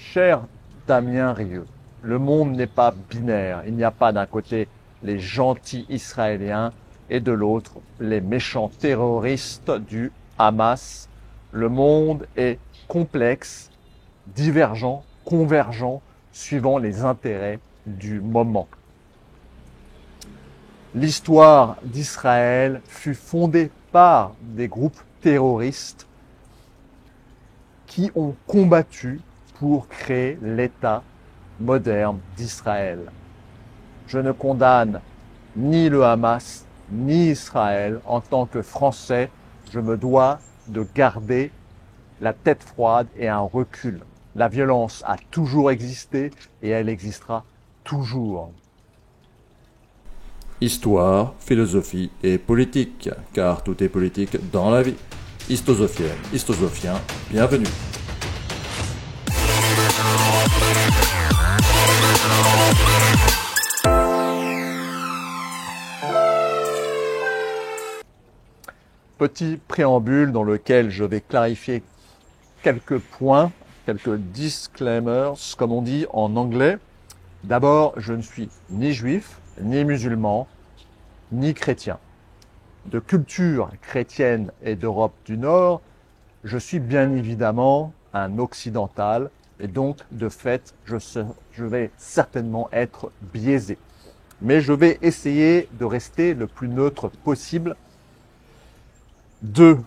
Cher Damien Rieu, le monde n'est pas binaire. Il n'y a pas d'un côté les gentils Israéliens et de l'autre les méchants terroristes du Hamas. Le monde est complexe, divergent, convergent, suivant les intérêts du moment. L'histoire d'Israël fut fondée par des groupes terroristes qui ont combattu pour créer l'État moderne d'Israël. Je ne condamne ni le Hamas, ni Israël. En tant que Français, je me dois de garder la tête froide et un recul. La violence a toujours existé et elle existera toujours. Histoire, philosophie et politique, car tout est politique dans la vie. Histosophienne, histosophien, bienvenue. Petit préambule dans lequel je vais clarifier quelques points, quelques disclaimers, comme on dit en anglais. D'abord, je ne suis ni juif, ni musulman, ni chrétien. De culture chrétienne et d'Europe du Nord, je suis bien évidemment un occidental et donc de fait, je vais certainement être biaisé. Mais je vais essayer de rester le plus neutre possible. 2.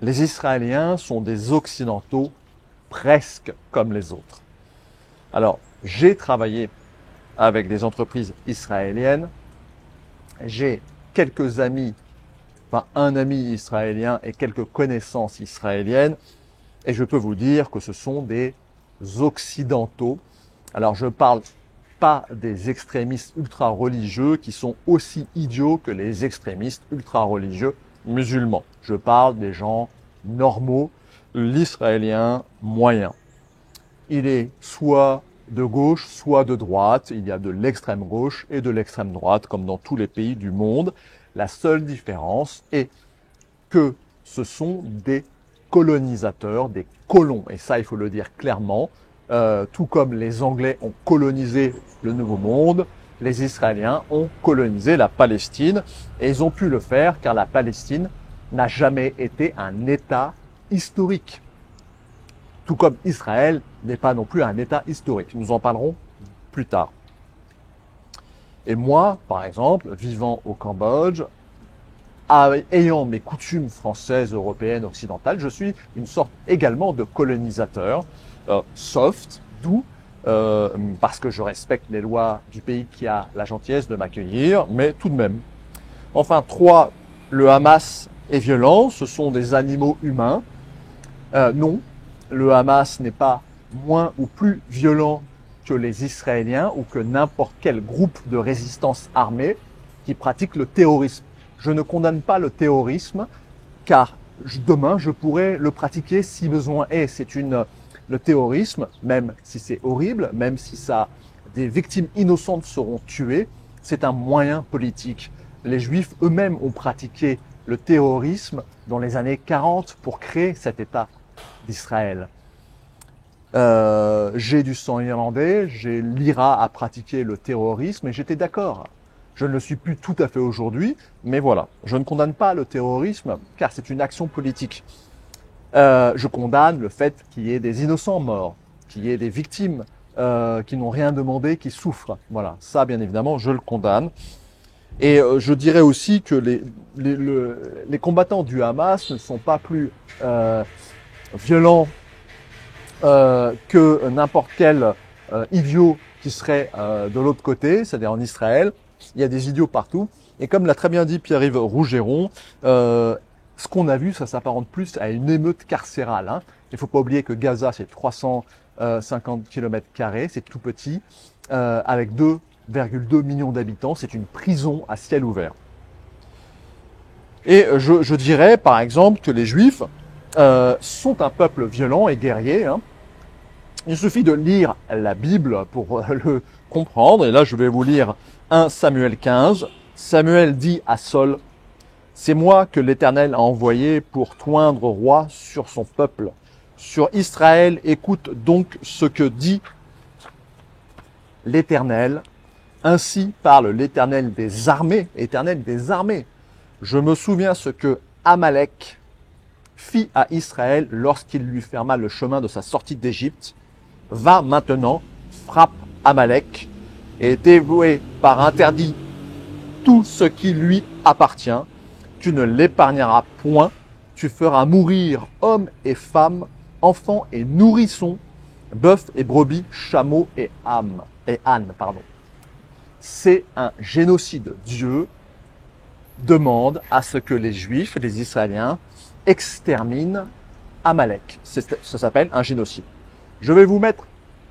Les Israéliens sont des Occidentaux presque comme les autres. Alors, j'ai travaillé avec des entreprises israéliennes. J'ai quelques amis, enfin un ami israélien et quelques connaissances israéliennes. Et je peux vous dire que ce sont des Occidentaux. Alors, je ne parle pas des extrémistes ultra-religieux qui sont aussi idiots que les extrémistes ultra-religieux musulmans. Je parle des gens normaux, l'Israélien moyen. Il est soit de gauche, soit de droite. Il y a de l'extrême gauche et de l'extrême droite, comme dans tous les pays du monde. La seule différence est que ce sont des colonisateurs, des colons. Et ça, il faut le dire clairement. Tout comme les Anglais ont colonisé le Nouveau Monde, les Israéliens ont colonisé la Palestine. Et ils ont pu le faire car la Palestine n'a jamais été un État historique. Tout comme Israël n'est pas non plus un État historique. Nous en parlerons plus tard. Et moi, par exemple, vivant au Cambodge, ayant mes coutumes françaises, européennes, occidentales, je suis une sorte également de colonisateur, soft, doux, parce que je respecte les lois du pays qui a la gentillesse de m'accueillir, mais tout de même. Enfin, 3, le Hamas est violent, ce sont des animaux humains. Non, le Hamas n'est pas moins ou plus violent que les Israéliens ou que n'importe quel groupe de résistance armée qui pratique le terrorisme. Je ne condamne pas le terrorisme car demain je pourrais le pratiquer si besoin est. Le terrorisme, même si c'est horrible, même si des victimes innocentes seront tuées, c'est un moyen politique. Les Juifs eux-mêmes ont pratiqué le terrorisme dans les années 40 pour créer cet État d'Israël. J'ai du sang irlandais, l'IRA a pratiqué le terrorisme et j'étais d'accord. Je ne le suis plus tout à fait aujourd'hui, mais voilà. Je ne condamne pas le terrorisme car c'est une action politique. Je condamne le fait qu'il y ait des innocents morts, qu'il y ait des victimes qui n'ont rien demandé, qui souffrent. Voilà, ça bien évidemment, je le condamne. Et je dirais aussi que les combattants du Hamas ne sont pas plus violents que n'importe quel idiot qui serait de l'autre côté, c'est-à-dire en Israël. Il y a des idiots partout. Et comme l'a très bien dit Pierre-Yves Rougeron, ce qu'on a vu, ça s'apparente plus à une émeute carcérale. Hein. Il ne faut pas oublier que Gaza, c'est 350 km², c'est tout petit, avec 2,2 millions d'habitants. C'est une prison à ciel ouvert. Et je dirais, par exemple, que les Juifs sont un peuple violent et guerrier. Hein. Il suffit de lire la Bible pour le comprendre. Et là, je vais vous lire 1 Samuel 15. Samuel dit à Saul, « C'est moi que l'Éternel a envoyé pour toindre roi sur son peuple, sur Israël. Écoute donc ce que dit l'Éternel. Ainsi parle l'Éternel des armées. Éternel des armées. Je me souviens ce que Amalek fit à Israël lorsqu'il lui ferma le chemin de sa sortie d'Égypte. Va maintenant, frappe Amalek et dévoué par interdit tout ce qui lui appartient. Tu ne l'épargneras point. Tu feras mourir hommes et femmes, enfants et nourrissons, bœufs et brebis, chameaux et ânes. C'est un génocide. Dieu demande à ce que les Juifs, les Israéliens, exterminent Amalek. Ça s'appelle un génocide. Je vais vous mettre,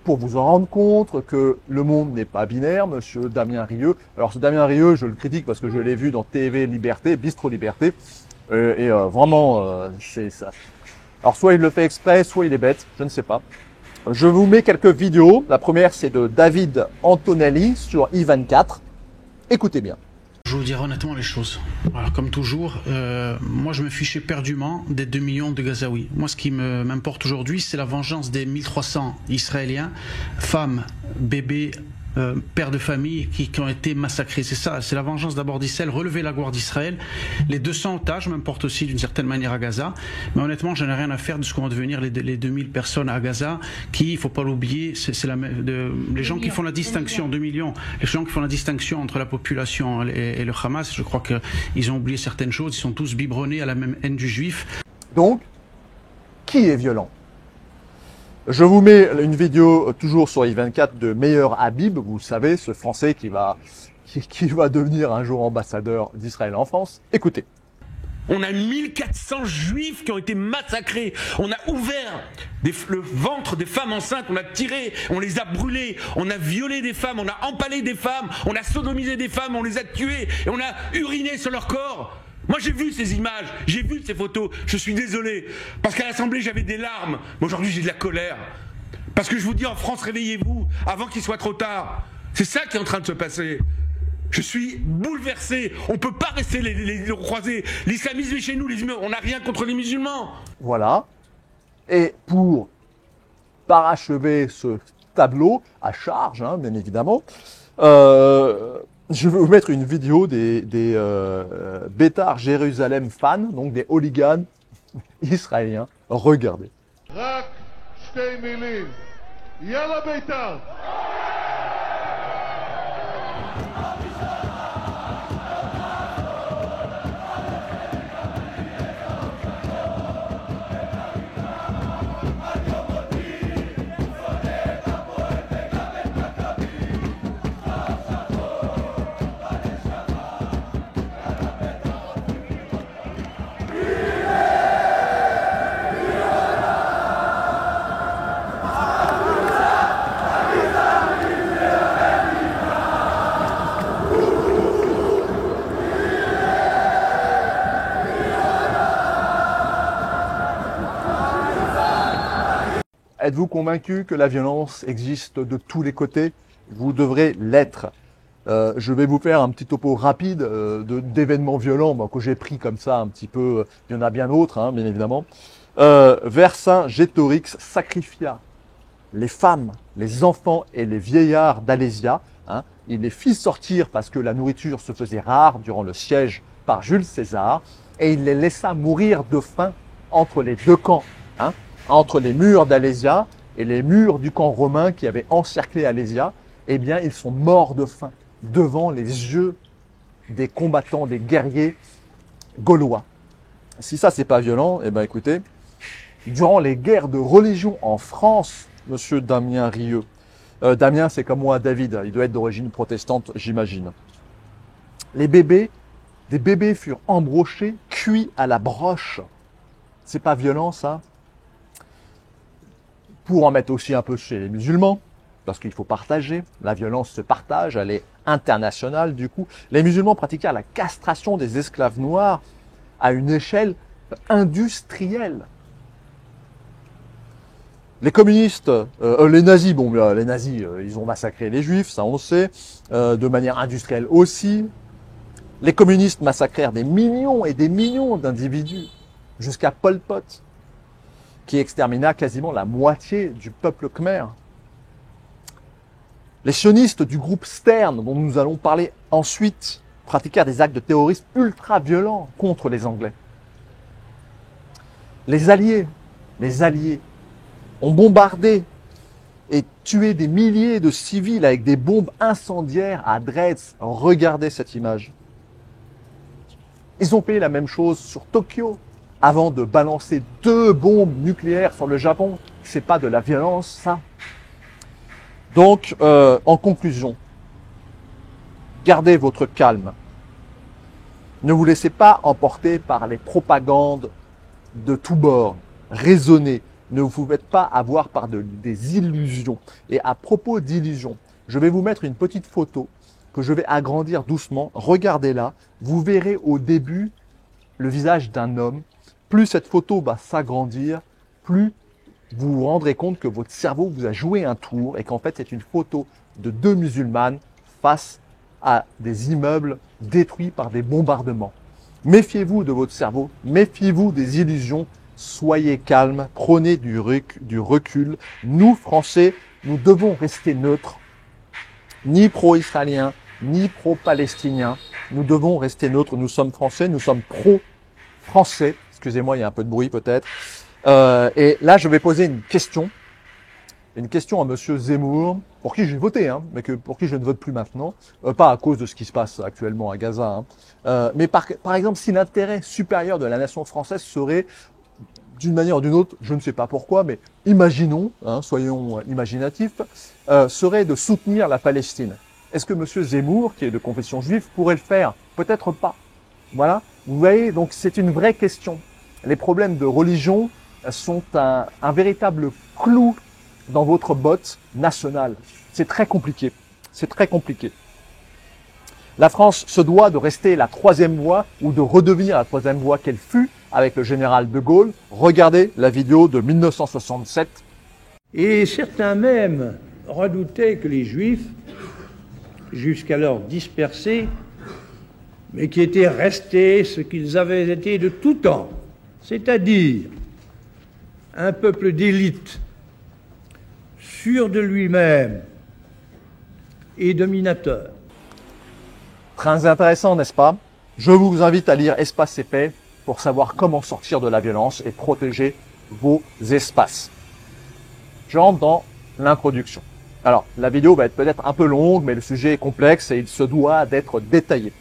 pour vous en rendre compte, que le monde n'est pas binaire, monsieur Damien Rieu. Alors ce Damien Rieu, je le critique parce que je l'ai vu dans TV Liberté, Bistro Liberté, vraiment, c'est ça. Alors soit il le fait exprès, soit il est bête, je ne sais pas. Je vous mets quelques vidéos. La première, c'est de David Antonelli sur I24. Écoutez bien. Je vous dirai honnêtement les choses. Alors, comme toujours, moi je me fichais perdument des 2 millions de Gazaouis. Moi ce qui m'importe aujourd'hui, c'est la vengeance des 1300 Israéliens, femmes, bébés, pères de famille qui ont été massacrés. C'est ça, c'est la vengeance d'abord d'Israël, relever la gloire d'Israël. Les 200 otages m'importent aussi d'une certaine manière à Gaza. Mais honnêtement, je n'ai rien à faire de ce qu'on va devenir les 2000 personnes à Gaza qui, il faut pas l'oublier, les gens qui font la distinction, 2 millions, les gens qui font la distinction entre la population et le Hamas, je crois qu'ils ont oublié certaines choses, ils sont tous biberonnés à la même haine du juif. Donc, qui est violent ? Je vous mets une vidéo toujours sur I24 de Meilleur Habib, vous savez, ce Français qui va devenir un jour ambassadeur d'Israël en France. Écoutez. On a 1400 juifs qui ont été massacrés. On a ouvert le ventre des femmes enceintes, on a tiré, on les a brûlés, on a violé des femmes, on a empalé des femmes, on a sodomisé des femmes, on les a tuées et on a uriné sur leur corps. Moi j'ai vu ces images, j'ai vu ces photos, je suis désolé, parce qu'à l'Assemblée j'avais des larmes, mais aujourd'hui j'ai de la colère. Parce que je vous dis en France, réveillez-vous, avant qu'il soit trop tard. C'est ça qui est en train de se passer. Je suis bouleversé, on ne peut pas rester les croisés. L'islamisme est chez nous, les humains, on n'a rien contre les musulmans. Voilà, et pour parachever ce tableau, à charge, hein, bien évidemment, je vais vous mettre une vidéo des Beitar Jérusalem fans, donc des hooligans israéliens. Regardez. רק שתי מילים. יאללה בית"ר! Êtes-vous convaincu que la violence existe de tous les côtés? Vous devrez l'être. Je vais vous faire un petit topo rapide d'événements violents que j'ai pris comme ça un petit peu. Il y en a bien d'autres, hein, bien évidemment. Vercingétorix sacrifia les femmes, les enfants et les vieillards d'Alésia. Hein. Il les fit sortir parce que la nourriture se faisait rare durant le siège par Jules César. Et il les laissa mourir de faim entre les deux camps. Hein. Entre les murs d'Alésia et les murs du camp romain qui avait encerclé Alésia, eh bien, ils sont morts de faim devant les yeux des combattants, des guerriers gaulois. Si ça, c'est pas violent, eh ben, écoutez, durant les guerres de religion en France, monsieur Damien Rieu, Damien, c'est comme moi, David, il doit être d'origine protestante, j'imagine. Des bébés furent embrochés, cuits à la broche. C'est pas violent, ça? Pour en mettre aussi un peu chez les musulmans, parce qu'il faut partager, la violence se partage, elle est internationale du coup. Les musulmans pratiquaient la castration des esclaves noirs à une échelle industrielle. Les communistes, les nazis, ils ont massacré les juifs, ça on le sait, de manière industrielle aussi. Les communistes massacrèrent des millions et des millions d'individus, jusqu'à Pol Pot. qui extermina quasiment la moitié du peuple khmer. Les sionistes du groupe Stern, dont nous allons parler ensuite, pratiquèrent des actes de terrorisme ultra violents contre les Anglais. Les Alliés ont bombardé et tué des milliers de civils avec des bombes incendiaires à Dresde. Regardez cette image. Ils ont fait la même chose sur Tokyo avant de balancer 2 bombes nucléaires sur le Japon. C'est pas de la violence, ça. Donc, en conclusion, gardez votre calme. Ne vous laissez pas emporter par les propagandes de tous bords. Raisonnez. Ne vous faites pas avoir par des illusions. Et à propos d'illusions, je vais vous mettre une petite photo que je vais agrandir doucement. Regardez-la. Vous verrez au début le visage d'un homme. Plus cette photo va s'agrandir, plus vous vous rendrez compte que votre cerveau vous a joué un tour et qu'en fait c'est une photo de 2 musulmanes face à des immeubles détruits par des bombardements. Méfiez-vous de votre cerveau, méfiez-vous des illusions, soyez calme, prenez du recul. Nous, Français, nous devons rester neutres, ni pro-israéliens, ni pro-palestiniens. Nous devons rester neutres, nous sommes Français, nous sommes pro-français. Excusez-moi, il y a un peu de bruit peut-être. Et là, je vais poser une question à Monsieur Zemmour, pour qui j'ai voté, hein, mais pour qui je ne vote plus maintenant, pas à cause de ce qui se passe actuellement à Gaza, hein, mais par exemple, si l'intérêt supérieur de la nation française serait, d'une manière ou d'une autre, je ne sais pas pourquoi, mais imaginons, hein, soyons imaginatifs, serait de soutenir la Palestine. Est-ce que Monsieur Zemmour, qui est de confession juive, pourrait le faire? Peut-être pas. Voilà. Vous voyez, donc c'est une vraie question. Les problèmes de religion sont un véritable clou dans votre botte nationale. C'est très compliqué. C'est très compliqué. La France se doit de rester la 3e voie ou de redevenir la 3e voie qu'elle fut avec le général de Gaulle. Regardez la vidéo de 1967. Et certains même redoutaient que les Juifs, jusqu'alors dispersés, mais qui étaient restés ce qu'ils avaient été de tout temps, c'est-à-dire un peuple d'élite, sûr de lui-même et dominateur. Très intéressant, n'est-ce pas? Je vous invite à lire Espace et Paix pour savoir comment sortir de la violence et protéger vos espaces. Je rentre dans l'introduction. Alors, la vidéo va être peut-être un peu longue, mais le sujet est complexe et il se doit d'être détaillé.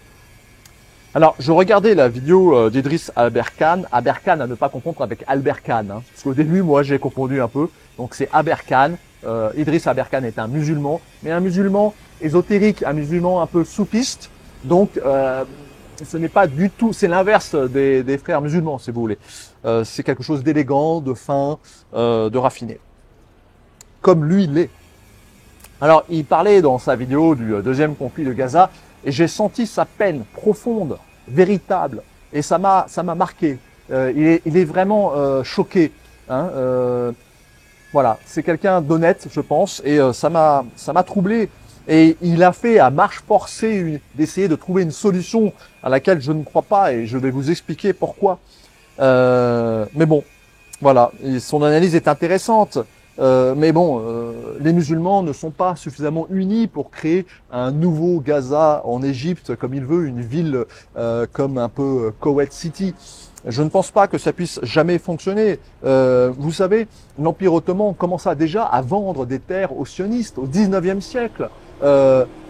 Alors, je regardais la vidéo d'Idriss Aberkan. Aberkan à ne pas confondre avec Albert Khan, hein, parce qu'au début, moi, j'ai confondu un peu. Donc, c'est Aberkan. Idriss Aberkan est un musulman, mais un musulman ésotérique, un musulman un peu soufiste. Donc, ce n'est pas du tout, c'est l'inverse des frères musulmans, si vous voulez. C'est quelque chose d'élégant, de fin, de raffiné. Comme lui l'est. Alors, il parlait dans sa vidéo du 2e conflit de Gaza, et j'ai senti sa peine profonde, véritable, et ça m'a marqué. Il est vraiment choqué. Hein, voilà, c'est quelqu'un d'honnête, je pense, et ça m'a troublé. Et il a fait à marche forcée d'essayer de trouver une solution à laquelle je ne crois pas, et je vais vous expliquer pourquoi. Mais bon, voilà, son analyse est intéressante. Mais bon, les musulmans ne sont pas suffisamment unis pour créer un nouveau Gaza en Égypte, comme il veut, une ville comme un peu Kuwait City. Je ne pense pas que ça puisse jamais fonctionner. Vous savez, l'Empire ottoman commença déjà à vendre des terres aux sionistes au 19e siècle.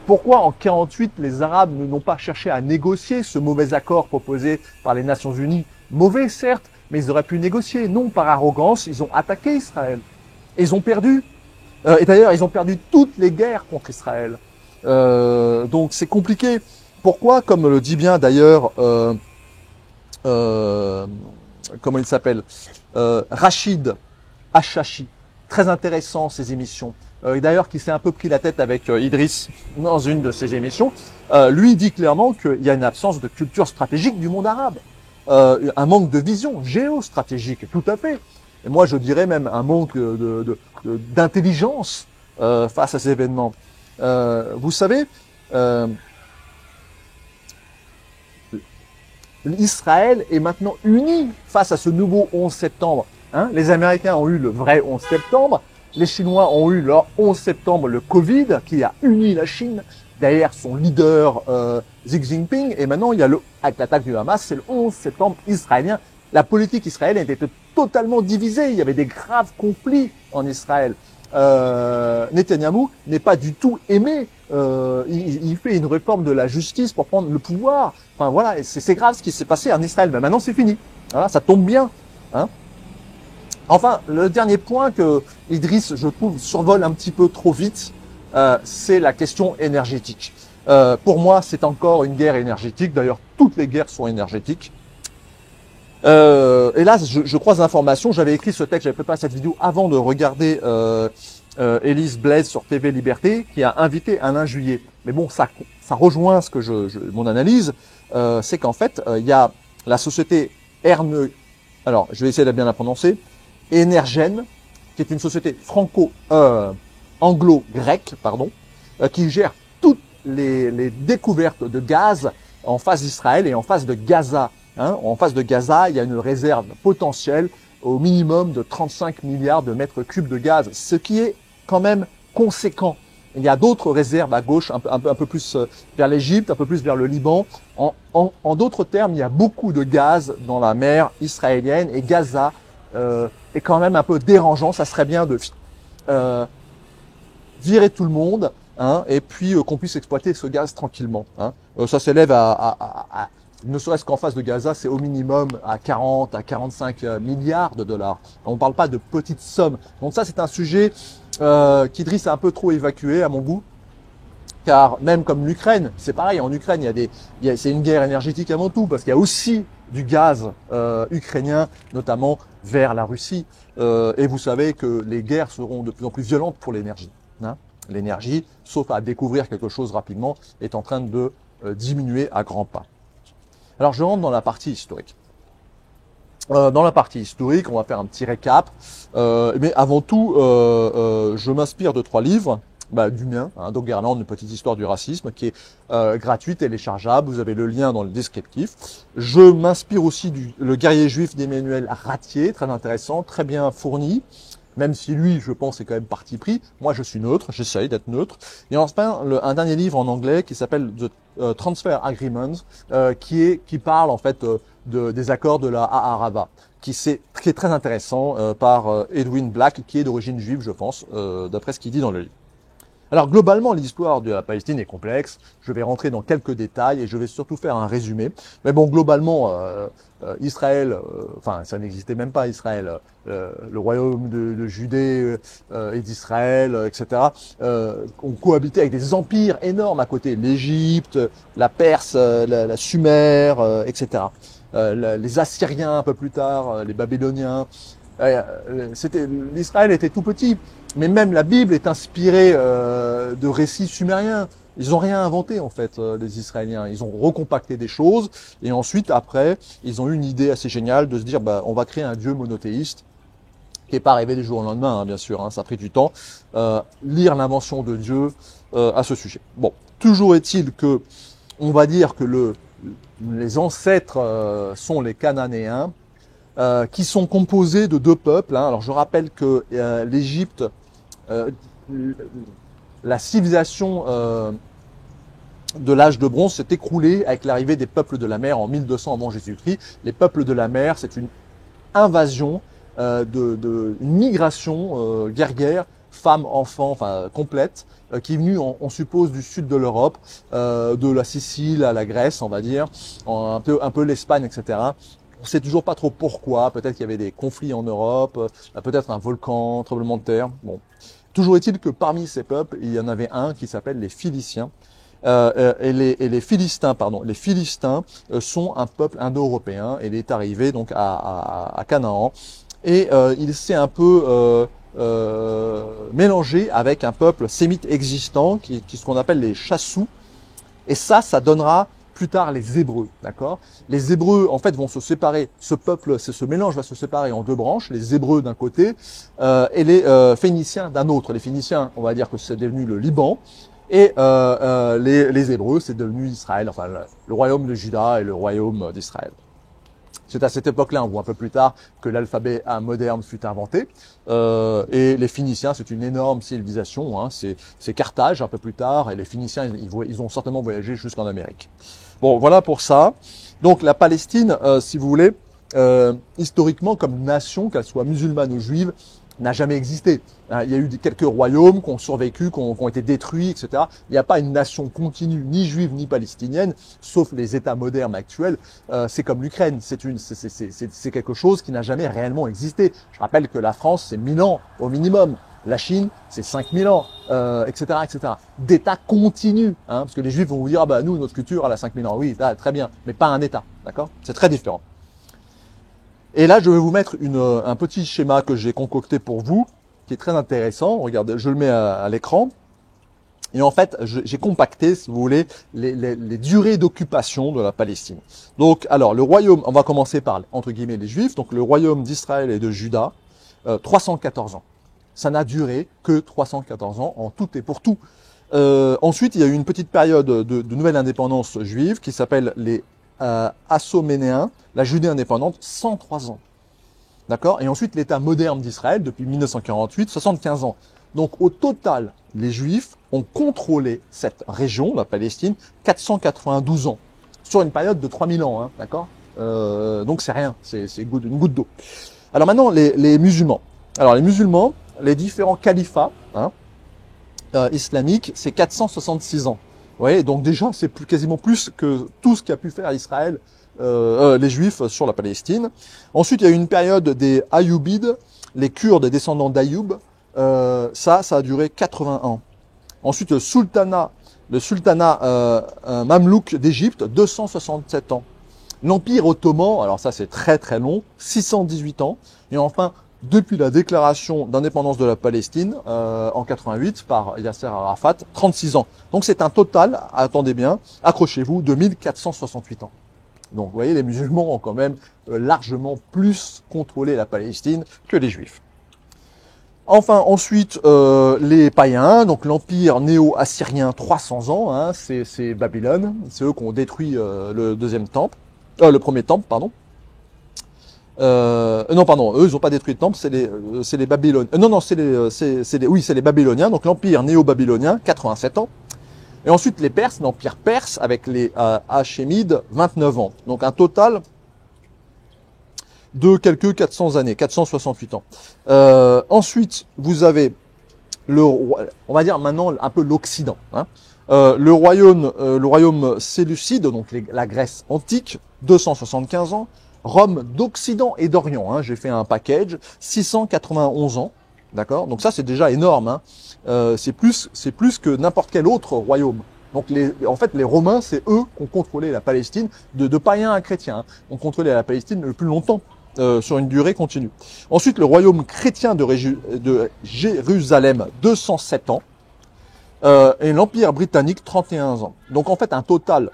Pourquoi en 48 les Arabes n'ont pas cherché à négocier ce mauvais accord proposé par les Nations Unies? Mauvais certes, mais ils auraient pu négocier. Non, par arrogance, ils ont attaqué Israël. Et ils ont perdu. Et d'ailleurs, ils ont perdu toutes les guerres contre Israël. Donc c'est compliqué. Pourquoi, comme le dit bien d'ailleurs, comment il s'appelle, Rachid Achachi. Très intéressant ces émissions. D'ailleurs, qui s'est un peu pris la tête avec Idriss dans une de ses émissions. Lui dit clairement qu'il y a une absence de culture stratégique du monde arabe. Un manque de vision géostratégique, tout à fait. Et moi, je dirais même un manque d'intelligence face à ces événements. Vous savez, Israël est maintenant uni face à ce nouveau 11 septembre. Hein. Les Américains ont eu le vrai 11 septembre. Les Chinois ont eu leur 11 septembre, le Covid, qui a uni la Chine derrière son leader Xi Jinping. Et maintenant, il y a avec l'attaque du Hamas, c'est le 11 septembre israélien. La politique israélienne était totalement divisée. Il y avait des graves conflits en Israël. Netanyahou n'est pas du tout aimé. Il fait une réforme de la justice pour prendre le pouvoir. Enfin voilà, c'est grave ce qui s'est passé en Israël. Mais maintenant, c'est fini. Voilà, ça tombe bien. Hein. Enfin, le dernier point que Idriss, je trouve, survole un petit peu trop vite, c'est la question énergétique. Pour moi, c'est encore une guerre énergétique. D'ailleurs, toutes les guerres sont énergétiques. Et là, je croise l'information. J'avais écrit ce texte, j'avais préparé cette vidéo avant de regarder Élise Blaise sur TV Liberté, qui a invité Alain Juillet. Mais bon, ça rejoint ce que mon analyse. C'est qu'en fait, il y a la société alors, je vais essayer de bien la prononcer. Energen, qui est une société anglo-grecque, qui gère toutes les découvertes de gaz en face d'Israël et en face de Gaza. Hein. En face de Gaza, il y a une réserve potentielle au minimum de 35 milliards de mètres cubes de gaz, ce qui est quand même conséquent. Il y a d'autres réserves à gauche, un peu plus vers l'Égypte, un peu plus vers le Liban. En d'autres termes, il y a beaucoup de gaz dans la mer israélienne et Gaza est quand même un peu dérangeant. Ça serait bien de virer tout le monde, hein, et puis qu'on puisse exploiter ce gaz tranquillement. Hein. Ça s'élève ne serait-ce qu'en face de Gaza, c'est au minimum à 40 à 45 milliards de dollars. On ne parle pas de petites sommes. Donc ça, c'est un sujet qu'Idriss a un peu trop évacué à mon goût. Car même comme l'Ukraine, c'est pareil, en Ukraine, c'est une guerre énergétique avant tout, parce qu'il y a aussi du gaz ukrainien, notamment vers la Russie. Et vous savez que les guerres seront de plus en plus violentes pour l'énergie. Hein. L'énergie, sauf à découvrir quelque chose rapidement, est en train de diminuer à grands pas. Alors je rentre dans la partie historique. Dans la partie historique, on va faire un petit récap. Mais avant tout, je m'inspire de 3 livres. Du mien, hein, Doggerland, une petite histoire du racisme, qui est gratuite, téléchargeable. Vous avez le lien dans le descriptif. Je m'inspire aussi le guerrier juif d'Emmanuel Ratier, très intéressant, très bien fourni. Même si lui, je pense, est quand même parti pris. Moi, je suis neutre, j'essaye d'être neutre. Et enfin, un dernier livre en anglais qui s'appelle The Transfer Agreement, qui parle en fait des accords de la A'arava, qui est très intéressant par Edwin Black, qui est d'origine juive, je pense, d'après ce qu'il dit dans le livre. Alors globalement, l'histoire de la Palestine est complexe. Je vais rentrer dans quelques détails et je vais surtout faire un résumé. Mais bon, globalement, Israël, ça n'existait même pas, Israël, le royaume de Judée et d'Israël, etc., ont cohabité avec des empires énormes à côté. L'Égypte, la Perse, la Sumer, etc. Les Assyriens un peu plus tard, les Babyloniens. L'Israël était tout petit, mais même la Bible est inspirée de récits sumériens. Ils n'ont rien inventé en fait, les Israéliens. Ils ont recompacté des choses et ensuite, après, ils ont eu une idée assez géniale de se dire, on va créer un Dieu monothéiste qui n'est pas arrivé du jour au lendemain, hein, bien sûr. Hein, ça a pris du temps. Lire l'invention de Dieu à ce sujet. Bon, toujours est-il que, on va dire que les ancêtres sont les Cananéens. Qui sont composés de 2 peuples. Hein. Alors je rappelle que l'Égypte, la civilisation de l'âge de bronze s'est écroulée avec l'arrivée des peuples de la mer en 1200 avant Jésus-Christ. Les peuples de la mer, c'est une invasion, une migration guerrière, femmes, enfants, complète, qui est venue, on suppose, du sud de l'Europe, de la Sicile à la Grèce, on va dire, un peu l'Espagne, etc. On sait toujours pas trop pourquoi. Peut-être qu'il y avait des conflits en Europe, peut-être un volcan, tremblement de terre. Bon, toujours est-il que parmi ces peuples, il y en avait un qui s'appelle les Philistins. Et les Philistins, sont un peuple indo-européen. Et il est arrivé donc à Canaan et il s'est un peu mélangé avec un peuple sémite existant, qui ce qu'on appelle les Chassous. Et ça donnera plus tard les Hébreux, d'accord? Les Hébreux, en fait, vont se séparer. Ce mélange va se séparer en 2 branches. Les Hébreux d'un côté et les Phéniciens d'un autre. Les Phéniciens, on va dire que c'est devenu le Liban. Et les Hébreux, c'est devenu Israël, le royaume de Juda et le royaume d'Israël. C'est à cette époque-là, ou un peu plus tard, que l'alphabet moderne fut inventé. Et les Phéniciens, c'est une énorme civilisation. Hein. C'est Carthage un peu plus tard, et les Phéniciens, ils ont certainement voyagé jusqu'en Amérique. Bon, voilà pour ça. Donc la Palestine, si vous voulez, historiquement comme nation, qu'elle soit musulmane ou juive, n'a jamais existé. Il y a eu quelques royaumes qui ont survécu, qui ont été détruits, etc. Il n'y a pas une nation continue, ni juive ni palestinienne, sauf les États modernes actuels. C'est comme l'Ukraine, c'est quelque chose qui n'a jamais réellement existé. Je rappelle que la France, c'est 1000 ans au minimum. La Chine, c'est 5000 ans, etc., etc. D'État continu, hein, parce que les Juifs vont vous dire, ah bah nous, notre culture, elle a 5000 ans. Oui, très bien, mais pas un État, d'accord? C'est très différent. Et là, je vais vous mettre un petit schéma que j'ai concocté pour vous, qui est très intéressant. Regardez, je le mets à l'écran. Et en fait, j'ai compacté, si vous voulez, les durées d'occupation de la Palestine. Donc, alors, le royaume, on va commencer par, entre guillemets, les Juifs. Donc, le royaume d'Israël et de Juda, 314 ans. Ça n'a duré que 314 ans en tout et pour tout. Ensuite, il y a eu une petite période de nouvelle indépendance juive qui s'appelle les Assoménéens, la Judée indépendante, 103 ans. D'accord? Et ensuite, l'État moderne d'Israël, depuis 1948, 75 ans. Donc, au total, les Juifs ont contrôlé cette région, la Palestine, 492 ans. Sur une période de 3000 ans, hein, d'accord? Donc, c'est rien. C'est une goutte d'eau. Alors maintenant, les musulmans. Alors, les musulmans, les différents califats hein, islamiques, c'est 466 ans. Vous voyez, donc déjà, c'est quasiment plus que tout ce qu'a pu faire Israël, les Juifs sur la Palestine. Ensuite, il y a eu une période des Ayyoubides, les Kurdes descendants d'Ayoub. Ça a duré 80 ans. Ensuite, le sultanat mamelouk d'Égypte, 267 ans. L'Empire ottoman, alors ça c'est très très long, 618 ans. Et enfin, depuis la déclaration d'indépendance de la Palestine en 88 par Yasser Arafat, 36 ans. Donc c'est un total, attendez bien, accrochez-vous, de 1468 ans. Donc vous voyez, les musulmans ont quand même largement plus contrôlé la Palestine que les Juifs. Enfin, ensuite, les païens, donc l'empire néo-assyrien, 300 ans, hein, c'est Babylone, c'est eux qui ont détruit le premier temple, pardon. Non, pardon, eux, ils n'ont pas détruit le temple, c'est les Babyloniens. Non, c'est les Babyloniens, donc l'empire néo-babylonien, 87 ans. Et ensuite, les Perses, l'empire perse, avec les Hachémides, 29 ans. Donc, un total de quelques 400 années, 468 ans. Ensuite, vous avez on va dire maintenant un peu l'Occident. Hein. Le royaume séleucide, donc la Grèce antique, 275 ans. Rome d'Occident et d'Orient, hein, j'ai fait un package, 691 ans, d'accord. Donc ça c'est déjà énorme, hein. C'est plus que n'importe quel autre royaume. Donc en fait les Romains c'est eux qui ont contrôlé la Palestine de païens à chrétiens, hein, ont contrôlé la Palestine le plus longtemps sur une durée continue. Ensuite le royaume chrétien de Jérusalem 207 ans et l'empire britannique 31 ans. Donc en fait un total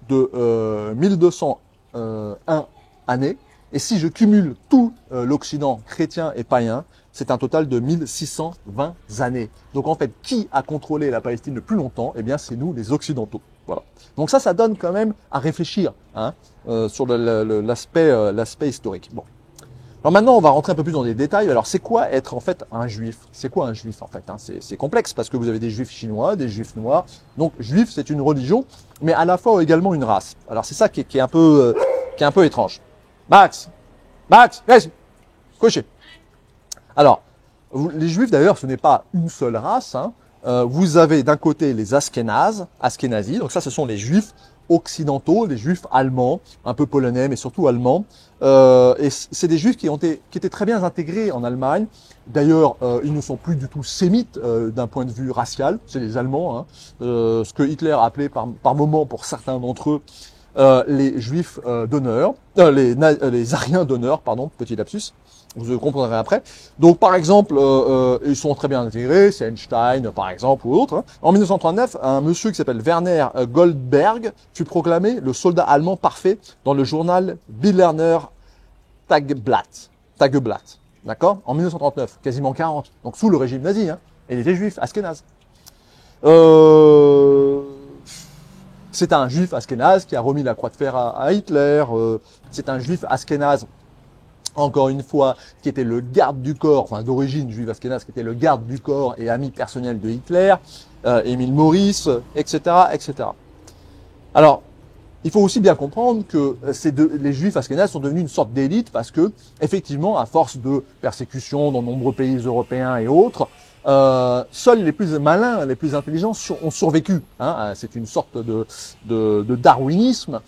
de 1201 années. Et si je cumule tout l'Occident chrétien et païen, c'est un total de 1620 années. Donc en fait, qui a contrôlé la Palestine le plus longtemps? Eh bien, c'est nous, les Occidentaux. Voilà. Donc ça donne quand même à réfléchir hein, sur l'aspect historique. Bon. Alors maintenant, on va rentrer un peu plus dans les détails. Alors, c'est quoi être en fait un juif? C'est quoi un juif en fait hein? C'est complexe parce que vous avez des juifs chinois, des juifs noirs. Donc, juif, c'est une religion, mais à la fois également une race. Alors, c'est ça qui est un peu étrange. Max, reste, couché. Alors, les Juifs d'ailleurs, ce n'est pas une seule race. Hein. Vous avez d'un côté les Ashkénazes, donc ça, ce sont les Juifs occidentaux, les Juifs allemands, un peu polonais, mais surtout allemands. Et c'est des Juifs qui étaient très bien intégrés en Allemagne. D'ailleurs, ils ne sont plus du tout sémites d'un point de vue racial. C'est les Allemands, hein. Ce que Hitler appelait par moment, pour certains d'entre eux, les Juifs d'honneur, les Ariens d'honneur, pardon, petit lapsus, vous comprendrez après. Donc par exemple, ils sont très bien intégrés, c'est Einstein par exemple ou autre. Hein. En 1939, un monsieur qui s'appelle Werner Goldberg fut proclamé le soldat allemand parfait dans le journal Berliner Tageblatt, d'accord? En 1939, quasiment 40, donc sous le régime nazi, hein. Et il était juif, ashkénaze. C'est un juif ashkénaze qui a remis la croix de fer à Hitler. C'est un juif ashkénaze, encore une fois, qui était le garde du corps, enfin d'origine juif ashkénaze, qui était le garde du corps et ami personnel de Hitler, Émile Maurice, etc., etc. Alors, il faut aussi bien comprendre que les juifs ashkénazes sont devenus une sorte d'élite parce que, effectivement, à force de persécutions dans de nombreux pays européens et autres, seuls les plus malins, les plus intelligents ont survécu. Hein. C'est une sorte de darwinisme.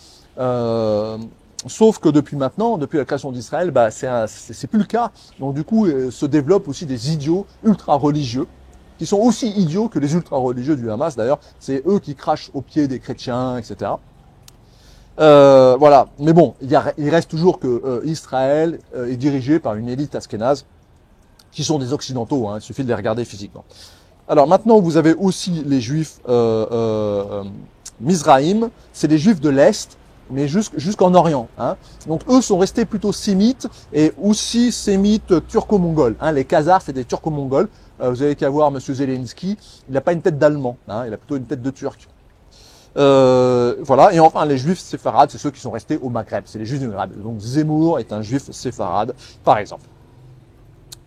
Sauf que depuis maintenant, depuis la création d'Israël, bah, c'est plus le cas. Donc du coup, se développent aussi des idiots ultra-religieux, qui sont aussi idiots que les ultra-religieux du Hamas d'ailleurs. C'est eux qui crachent aux pieds des chrétiens, etc. Voilà. Mais bon, il reste toujours que Israël est dirigé par une élite ashkénaze, qui sont des occidentaux, hein, il suffit de les regarder physiquement. Alors maintenant, vous avez aussi les juifs Mizraïm, c'est les juifs de l'Est, mais jusqu'en Orient. Hein. Donc eux sont restés plutôt sémites et aussi sémites turco-mongols. Hein. Les Khazars, c'est des turco-mongols. Vous avez qu'à voir Monsieur Zelensky, il n'a pas une tête d'Allemand, hein, il a plutôt une tête de Turc. Voilà. Et enfin, les juifs séfarades, c'est ceux qui sont restés au Maghreb. C'est les juifs du Maghreb. Donc Zemmour est un juif séfarade, par exemple,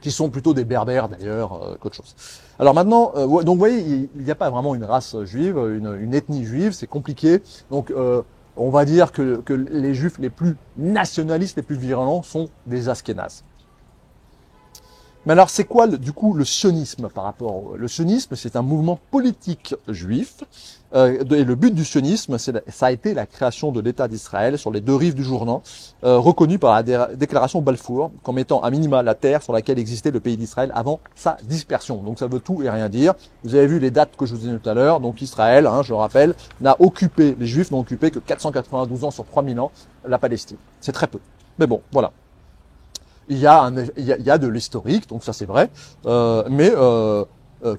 qui sont plutôt des berbères d'ailleurs qu'autre chose. Alors maintenant, donc vous voyez, il n'y a pas vraiment une race juive, une ethnie juive, c'est compliqué. Donc on va dire que les juifs les plus nationalistes, les plus virulents sont des Ashkénazes. Mais alors, c'est quoi, du coup, le sionisme par rapport Le sionisme, c'est un mouvement politique juif. Et le but du sionisme, ça a été la création de l'État d'Israël sur les deux rives du Jourdain, reconnu par la déclaration Balfour comme étant à minima la terre sur laquelle existait le pays d'Israël avant sa dispersion. Donc ça veut tout et rien dire. Vous avez vu les dates que je vous ai données tout à l'heure. Donc Israël, hein, je le rappelle, les Juifs n'ont occupé que 492 ans sur 3000 ans la Palestine. C'est très peu. Mais bon, voilà. Il y a de l'historique, donc ça c'est vrai, mais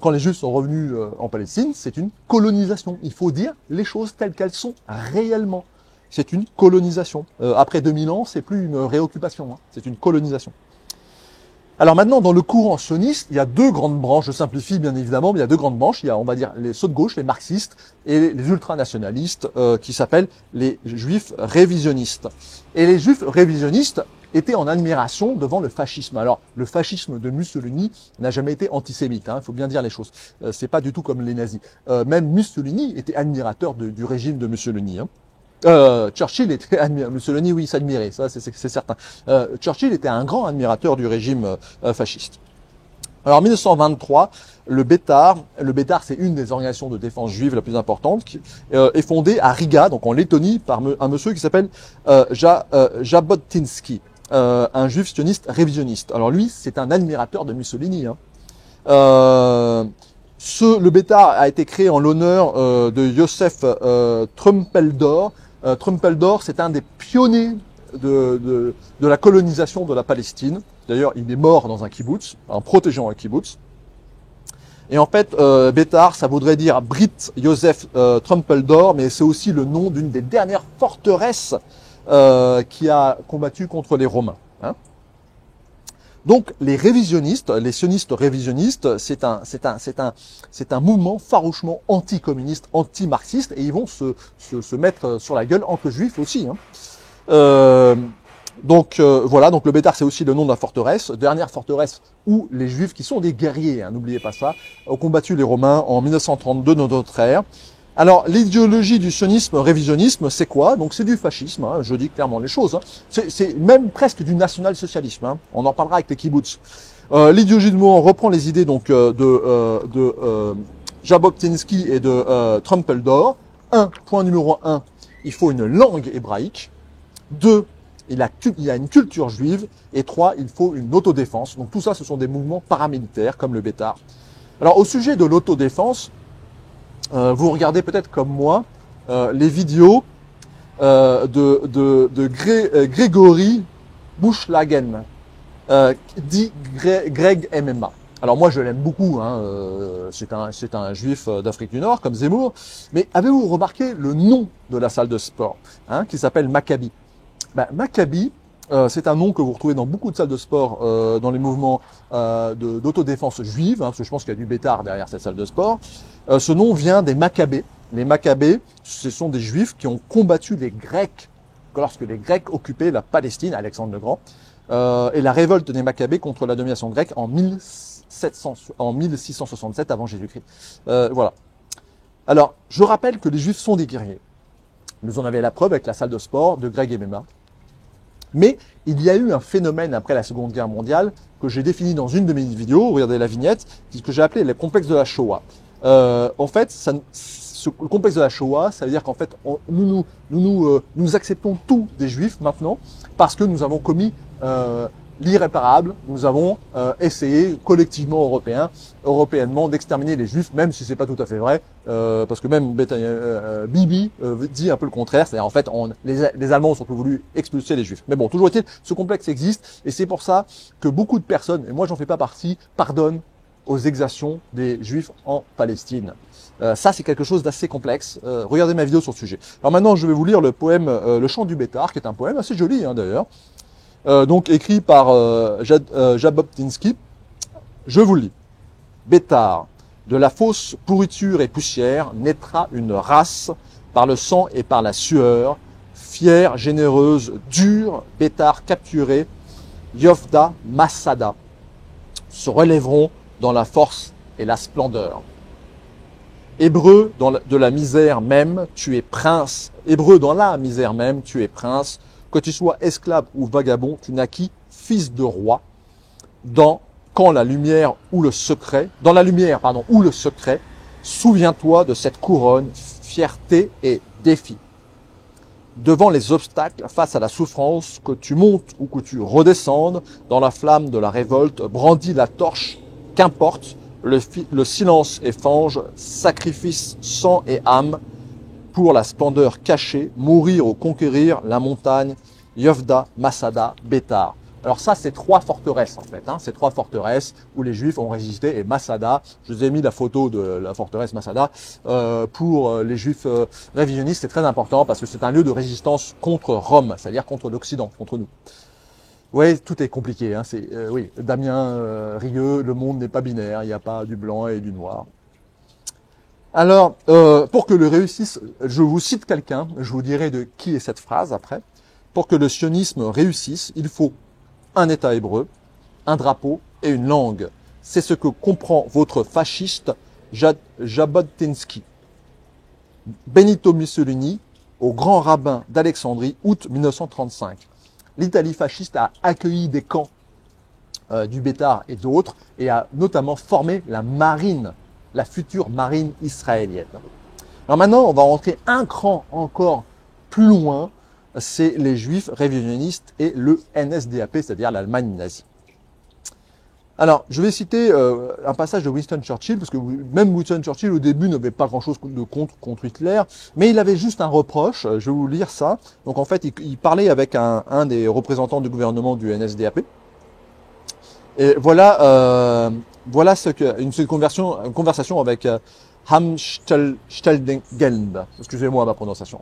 quand les Juifs sont revenus en Palestine, c'est une colonisation. Il faut dire les choses telles qu'elles sont réellement. C'est une colonisation. Après 2000 ans, c'est plus une réoccupation, hein, c'est une colonisation. Alors maintenant, dans le courant sioniste, il y a deux grandes branches, je simplifie bien évidemment, mais il y a deux grandes branches. Il y a, on va dire, les ceux de gauche, les marxistes, et les ultranationalistes, qui s'appellent les Juifs révisionnistes. Et les Juifs révisionnistes étaient en admiration devant le fascisme. Alors, le fascisme de Mussolini n'a jamais été antisémite, hein, il faut bien dire les choses. C'est pas du tout comme les nazis. Même Mussolini était admirateur du régime de Mussolini. Hein. Churchill était Mussolini, oui, s'admirait, ça c'est certain. Churchill était un grand admirateur du régime fasciste. Alors, en 1923, le Bétar, c'est une des organisations de défense juive la plus importante, qui est fondée à Riga, donc en Lettonie, par un monsieur qui s'appelle Jabotinsky. Un juif sioniste révisionniste. Alors lui, c'est un admirateur de Mussolini. Hein. Le Bétar a été créé en l'honneur de Joseph Trumpeldor. Trumpeldor, c'est un des pionniers de la colonisation de la Palestine. D'ailleurs, il est mort dans un kibbutz, en protégeant un kibbutz. Et en fait, Bétar, ça voudrait dire Brit Joseph Trumpeldor, mais c'est aussi le nom d'une des dernières forteresses qui a combattu contre les Romains. Hein. Donc les révisionnistes, les sionistes révisionnistes, c'est un mouvement farouchement anticommuniste, anti-marxiste, et ils vont se mettre sur la gueule entre juifs aussi. Hein. Voilà, donc le Bétar c'est aussi le nom de la forteresse, dernière forteresse où les juifs qui sont des guerriers, hein, n'oubliez pas ça, ont combattu les Romains en 1932 de notre ère. Alors, l'idéologie du sionisme révisionnisme, c'est quoi? Donc, c'est du fascisme, hein, je dis clairement les choses. Hein. C'est même presque du national-socialisme. Hein. On en parlera avec les kibbutz. L'idéologie du mouvement reprend les idées donc de Jabotinsky et de Trumpeldor. Point numéro 1, il faut une langue hébraïque. 2, il y a une culture juive. Et 3, il faut une autodéfense. Donc, tout ça, ce sont des mouvements paramilitaires, comme le Bétar. Alors, au sujet de l'autodéfense, vous regardez peut-être comme moi les vidéos de Grégory Bouchlagen, dit Greg MMA. Alors moi je l'aime beaucoup, hein, c'est un juif d'Afrique du Nord comme Zemmour, mais avez-vous remarqué le nom de la salle de sport, hein, qui s'appelle Maccabi? Maccabi, c'est un nom que vous retrouvez dans beaucoup de salles de sport, dans les mouvements d'autodéfense juive, hein, parce que je pense qu'il y a du Bétar derrière cette salle de sport. Ce nom vient des Maccabées. Les Maccabées, ce sont des Juifs qui ont combattu les Grecs lorsque les Grecs occupaient la Palestine, Alexandre le Grand, et la révolte des Maccabées contre la domination grecque en 1667 avant Jésus-Christ. Voilà. Alors, je rappelle que les Juifs sont des guerriers. Nous en avions la preuve avec la salle de sport de Greg Emema. Mais il y a eu un phénomène après la Seconde Guerre mondiale que j'ai défini dans une de mes vidéos, regardez la vignette, que j'ai appelé le complexe de la Shoah. En fait, le complexe de la Shoah, ça veut dire qu'en fait, nous acceptons tous des Juifs maintenant parce que nous avons commis l'irréparable. Nous avons essayé collectivement européennement d'exterminer les Juifs, même si c'est pas tout à fait vrai, parce que même Bibi dit un peu le contraire. C'est-à-dire en fait, les Allemands ont surtout voulu expulser les Juifs. Mais bon, toujours est-il, ce complexe existe et c'est pour ça que beaucoup de personnes, et moi j'en fais pas partie, pardonnent aux exactions des Juifs en Palestine. Ça, c'est quelque chose d'assez complexe. Regardez ma vidéo sur le sujet. Alors maintenant, je vais vous lire le poème Le Chant du Bétard, qui est un poème assez joli d'ailleurs. Donc écrit par Jabotinsky. Je vous le lis. Bétard, de la fausse pourriture et poussière naîtra une race par le sang et par la sueur, fière, généreuse, dure, Bétard capturé, Yofda, Masada, se relèveront dans la force et la splendeur. Hébreu de la misère même, tu es prince. Hébreu dans la misère même, tu es prince. Que tu sois esclave ou vagabond, tu naquis fils de roi. Dans la lumière ou le secret, souviens-toi de cette couronne, fierté et défi. Devant les obstacles, face à la souffrance, que tu montes ou que tu redescendes, dans la flamme de la révolte, brandis la torche, qu'importe, le silence et fange, sacrifice, sang et âme, pour la splendeur cachée, mourir ou conquérir la montagne, Yofda, Masada, Bétard. Alors ça, c'est 3 forteresses en fait. C'est 3 forteresses où les Juifs ont résisté. Et Masada, je vous ai mis la photo de la forteresse Masada. Pour les Juifs révisionnistes, c'est très important parce que c'est un lieu de résistance contre Rome, c'est-à-dire contre l'Occident, contre nous. Oui, tout est compliqué. Oui, Damien Rieu, le monde n'est pas binaire, il n'y a pas du blanc et du noir. Alors, pour que le réussisse, je vous cite quelqu'un, je vous dirai de qui est cette phrase après. Pour que le sionisme réussisse, il faut un État hébreu, un drapeau et une langue. C'est ce que comprend votre fasciste Jabotinsky. Benito Mussolini, au grand rabbin d'Alexandrie, août 1935. L'Italie fasciste a accueilli des camps du Bétard et d'autres et a notamment formé la marine, la future marine israélienne. Alors maintenant, on va rentrer un cran encore plus loin, c'est les Juifs révisionnistes et le NSDAP, c'est-à-dire l'Allemagne nazie. Alors, je vais citer un passage de Winston Churchill, parce que même Winston Churchill, au début, n'avait pas grand-chose de contre Hitler, mais il avait juste un reproche, je vais vous lire ça. Donc en fait, il parlait avec un des représentants du gouvernement du NSDAP. Et voilà, une conversation avec Ham Stelgeld, excusez-moi ma prononciation.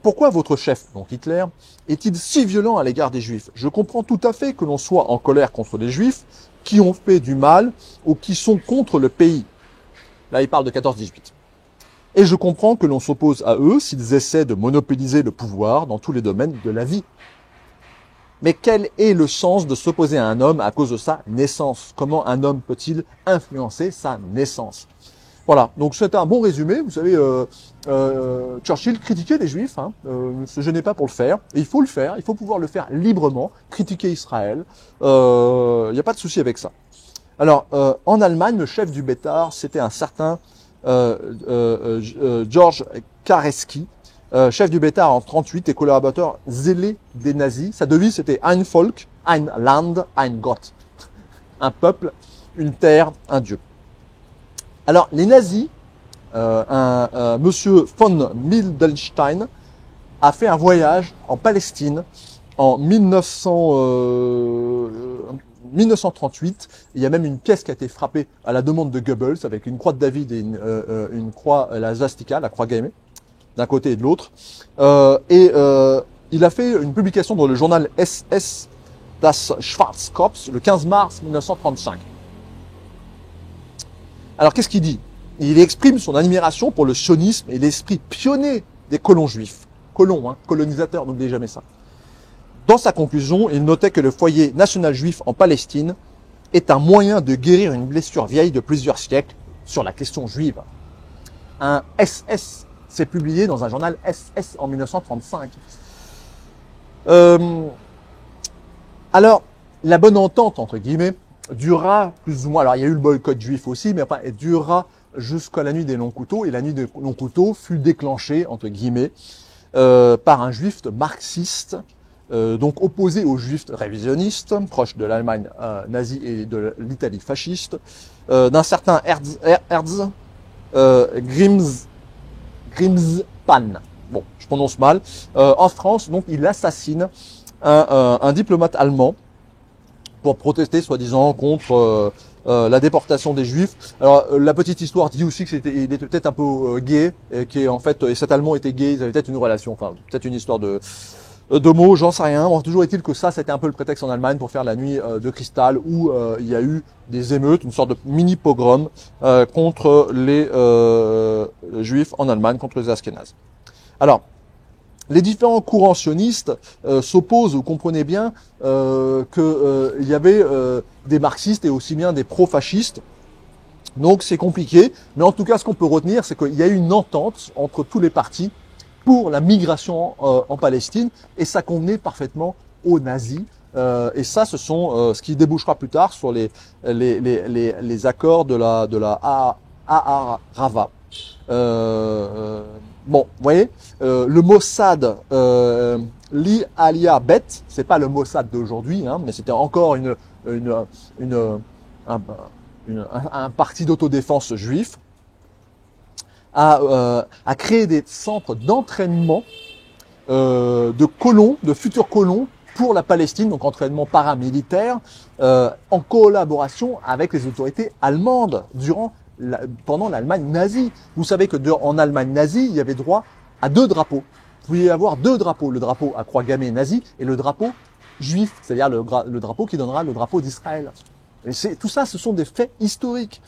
Pourquoi votre chef, donc Hitler, est-il si violent à l'égard des Juifs? Je comprends tout à fait que l'on soit en colère contre les Juifs qui ont fait du mal ou qui sont contre le pays. Là, il parle de 14-18. Et je comprends que l'on s'oppose à eux s'ils essaient de monopoliser le pouvoir dans tous les domaines de la vie. Mais quel est le sens de s'opposer à un homme à cause de sa naissance? Comment un homme peut-il influencer sa naissance? Voilà, donc c'est un bon résumé. Vous savez, Churchill critiquait les Juifs, ne se gênait pas pour le faire. Et il faut le faire, il faut pouvoir le faire librement, critiquer Israël. Il n'y a pas de souci avec ça. Alors, en Allemagne, le chef du Bétard, c'était un certain George Kareski, chef du Bétard en 1938 et collaborateur zélé des nazis. Sa devise, c'était Ein Volk, ein Land, ein Gott. Un peuple, une terre, un Dieu. Alors, les nazis, monsieur von Mildenstein a fait un voyage en Palestine en 1938. Il y a même une pièce qui a été frappée à la demande de Goebbels avec une croix de David et une croix, la swastika, la croix gammée, d'un côté et de l'autre. Il a fait une publication dans le journal SS Das Schwarzkopf le 15 mars 1935. Alors, qu'est-ce qu'il dit? il exprime son admiration pour le sionisme et l'esprit pionnier des colons juifs. Colons, hein, colonisateurs, n'oubliez jamais ça. Dans sa conclusion, il notait que le foyer national juif en Palestine est un moyen de guérir une blessure vieille de plusieurs siècles sur la question juive. Un SS s'est publié dans un journal SS en 1935. Alors, la bonne entente, entre guillemets, durera plus ou moins, alors il y a eu le boycott juif aussi, mais enfin, elle durera jusqu'à la nuit des longs couteaux, et la nuit des longs couteaux fut déclenchée, entre guillemets, par un juif marxiste, donc opposé aux juifs révisionnistes, proche de l'Allemagne nazie et de l'Italie fasciste, d'un certain Grimspan. Bon, je prononce mal. En France, donc, il assassine un diplomate allemand pour protester, soi-disant, contre la déportation des Juifs. Alors, la petite histoire dit aussi que il était peut-être un peu gay, et en fait, et cet Allemand était gay, ils avaient peut-être une relation, enfin, peut-être une histoire de mots, j'en sais rien. Bon, toujours est-il que ça, c'était un peu le prétexte en Allemagne pour faire la nuit de cristal, où il y a eu des émeutes, une sorte de mini-pogrom contre les Juifs en Allemagne, contre les Ashkénazes. Alors, les différents courants sionistes s'opposent, vous comprenez bien, qu'il y avait des marxistes et aussi bien des pro-fascistes. Donc c'est compliqué, mais en tout cas ce qu'on peut retenir, c'est qu'il y a eu une entente entre tous les partis pour la migration en Palestine, et ça convenait parfaitement aux nazis. Et ça, ce sont ce qui débouchera plus tard sur les accords de la Aarava. Bon, vous voyez, le Mossad, Li Alia Bet, c'est pas le Mossad d'aujourd'hui, hein, mais c'était encore un parti d'autodéfense juif, a créé des centres d'entraînement de colons, de futurs colons pour la Palestine, donc entraînement paramilitaire, en collaboration avec les autorités allemandes pendant l'Allemagne nazie. Vous savez que en Allemagne nazie, il y avait droit à 2 drapeaux. Vous pouviez avoir 2 drapeaux, le drapeau à croix gammée nazi et le drapeau juif, c'est-à-dire le drapeau qui donnera le drapeau d'Israël. Et tout ça, ce sont des faits historiques.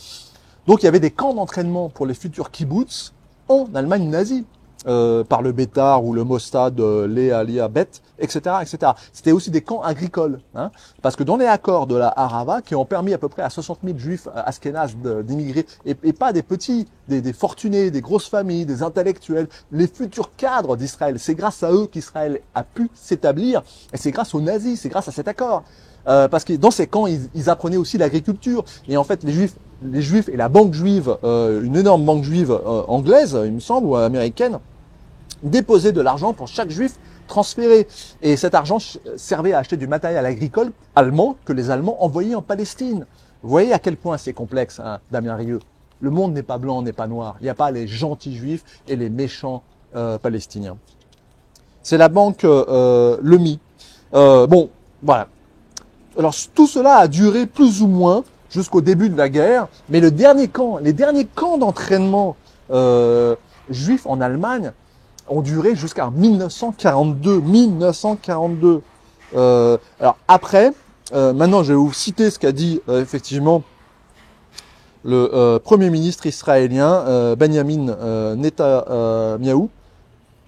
Donc il y avait des camps d'entraînement pour les futurs kibbutz en Allemagne nazie, par le Bétar ou le Mossad, Léa Bet, etc., etc. C'était aussi des camps agricoles, hein, parce que dans les accords de la Harava, qui ont permis à peu près à 60 000 juifs ashkénazes d'immigrer, et pas des petits, des fortunés, des grosses familles, des intellectuels, les futurs cadres d'Israël, c'est grâce à eux qu'Israël a pu s'établir, et c'est grâce aux nazis, c'est grâce à cet accord. Parce que dans ces camps, ils apprenaient aussi l'agriculture. Et en fait, les Juifs et la banque juive, une énorme banque juive anglaise, il me semble, ou américaine, déposaient de l'argent pour chaque Juif transféré. Et cet argent servait à acheter du matériel agricole allemand que les Allemands envoyaient en Palestine. Vous voyez à quel point c'est complexe, hein, Damien Rieu. Le monde n'est pas blanc, n'est pas noir. Il n'y a pas les gentils Juifs et les méchants Palestiniens. C'est la banque LEMI. Bon, voilà. Alors tout cela a duré plus ou moins jusqu'au début de la guerre, mais les derniers camps d'entraînement juifs en Allemagne ont duré jusqu'à 1942. Alors après, maintenant je vais vous citer ce qu'a dit effectivement le Premier ministre israélien Benjamin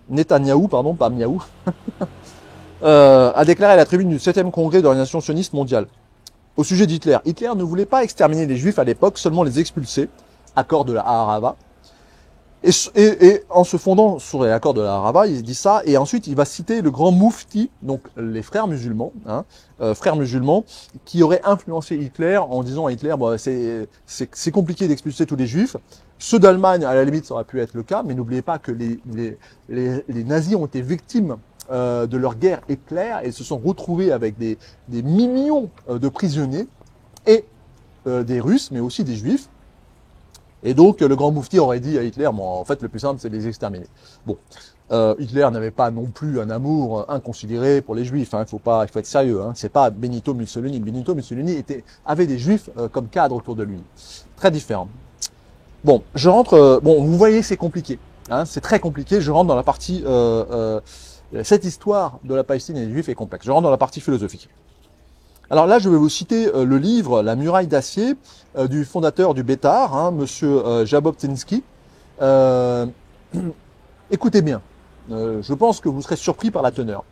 Netanyahou, pardon, pas Miaou. A déclaré à la tribune du 7e congrès de l'Organisation sioniste mondiale au sujet d'Hitler. Hitler ne voulait pas exterminer les Juifs à l'époque, seulement les expulser, accord de la Harava. Et en se fondant sur les accords de la Harava, il dit ça, et ensuite il va citer le grand Moufti, donc les frères musulmans, qui auraient influencé Hitler en disant à Hitler, bah, c'est compliqué d'expulser tous les Juifs. Ceux d'Allemagne, à la limite, ça aurait pu être le cas, mais n'oubliez pas que les nazis ont été victimes de leur guerre éclair et se sont retrouvés avec des millions de prisonniers et des Russes, mais aussi des Juifs. Et donc le grand Moufti aurait dit à Hitler, bon, en fait le plus simple c'est de les exterminer. Bon, Hitler n'avait pas non plus un amour inconsidéré pour les Juifs, hein, il faut être sérieux, hein, c'est pas Benito Mussolini. Benito Mussolini avait des Juifs comme cadre autour de lui, très différent. Bon, je rentre, bon vous voyez c'est compliqué, hein, c'est très compliqué, je rentre dans la partie... cette histoire de la Palestine et des Juifs est complexe. Je rentre dans la partie philosophique. Alors là, je vais vous citer le livre La muraille d'acier du fondateur du Bétar, hein, Monsieur Jabotinsky. Écoutez bien, je pense que vous serez surpris par la teneur.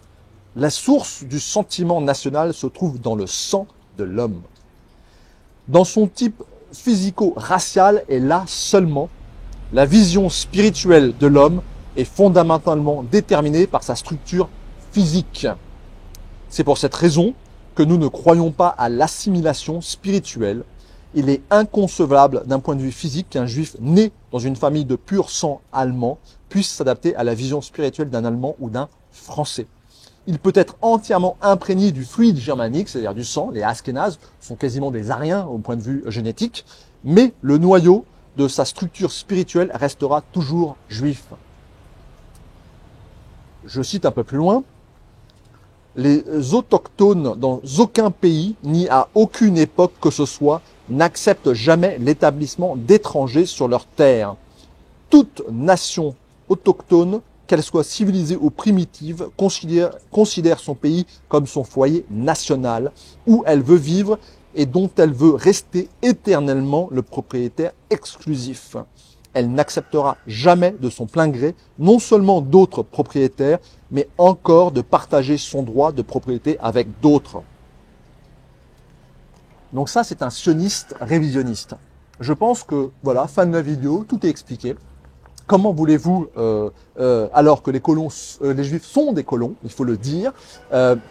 La source du sentiment national se trouve dans le sang de l'homme. Dans son type physico-racial, et là seulement, la vision spirituelle de l'homme est fondamentalement déterminée par sa structure physique. C'est pour cette raison que nous ne croyons pas à l'assimilation spirituelle. Il est inconcevable d'un point de vue physique qu'un juif né dans une famille de pur sang allemand puisse s'adapter à la vision spirituelle d'un Allemand ou d'un Français. Il peut être entièrement imprégné du fluide germanique, c'est-à-dire du sang. Les Ashkénazes sont quasiment des Aryens au point de vue génétique, mais le noyau de sa structure spirituelle restera toujours juif. Je cite un peu plus loin. Les autochtones dans aucun pays, ni à aucune époque que ce soit, n'acceptent jamais l'établissement d'étrangers sur leur terre. Toute nation autochtone, qu'elle soit civilisée ou primitive, considère son pays comme son foyer national, où elle veut vivre et dont elle veut rester éternellement le propriétaire exclusif. Elle n'acceptera jamais de son plein gré, non seulement d'autres propriétaires, mais encore de partager son droit de propriété avec d'autres. Donc ça, c'est un sioniste révisionniste. Je pense que, voilà, fin de la vidéo, tout est expliqué. Comment voulez-vous, alors que les colons, les Juifs sont des colons, il faut le dire,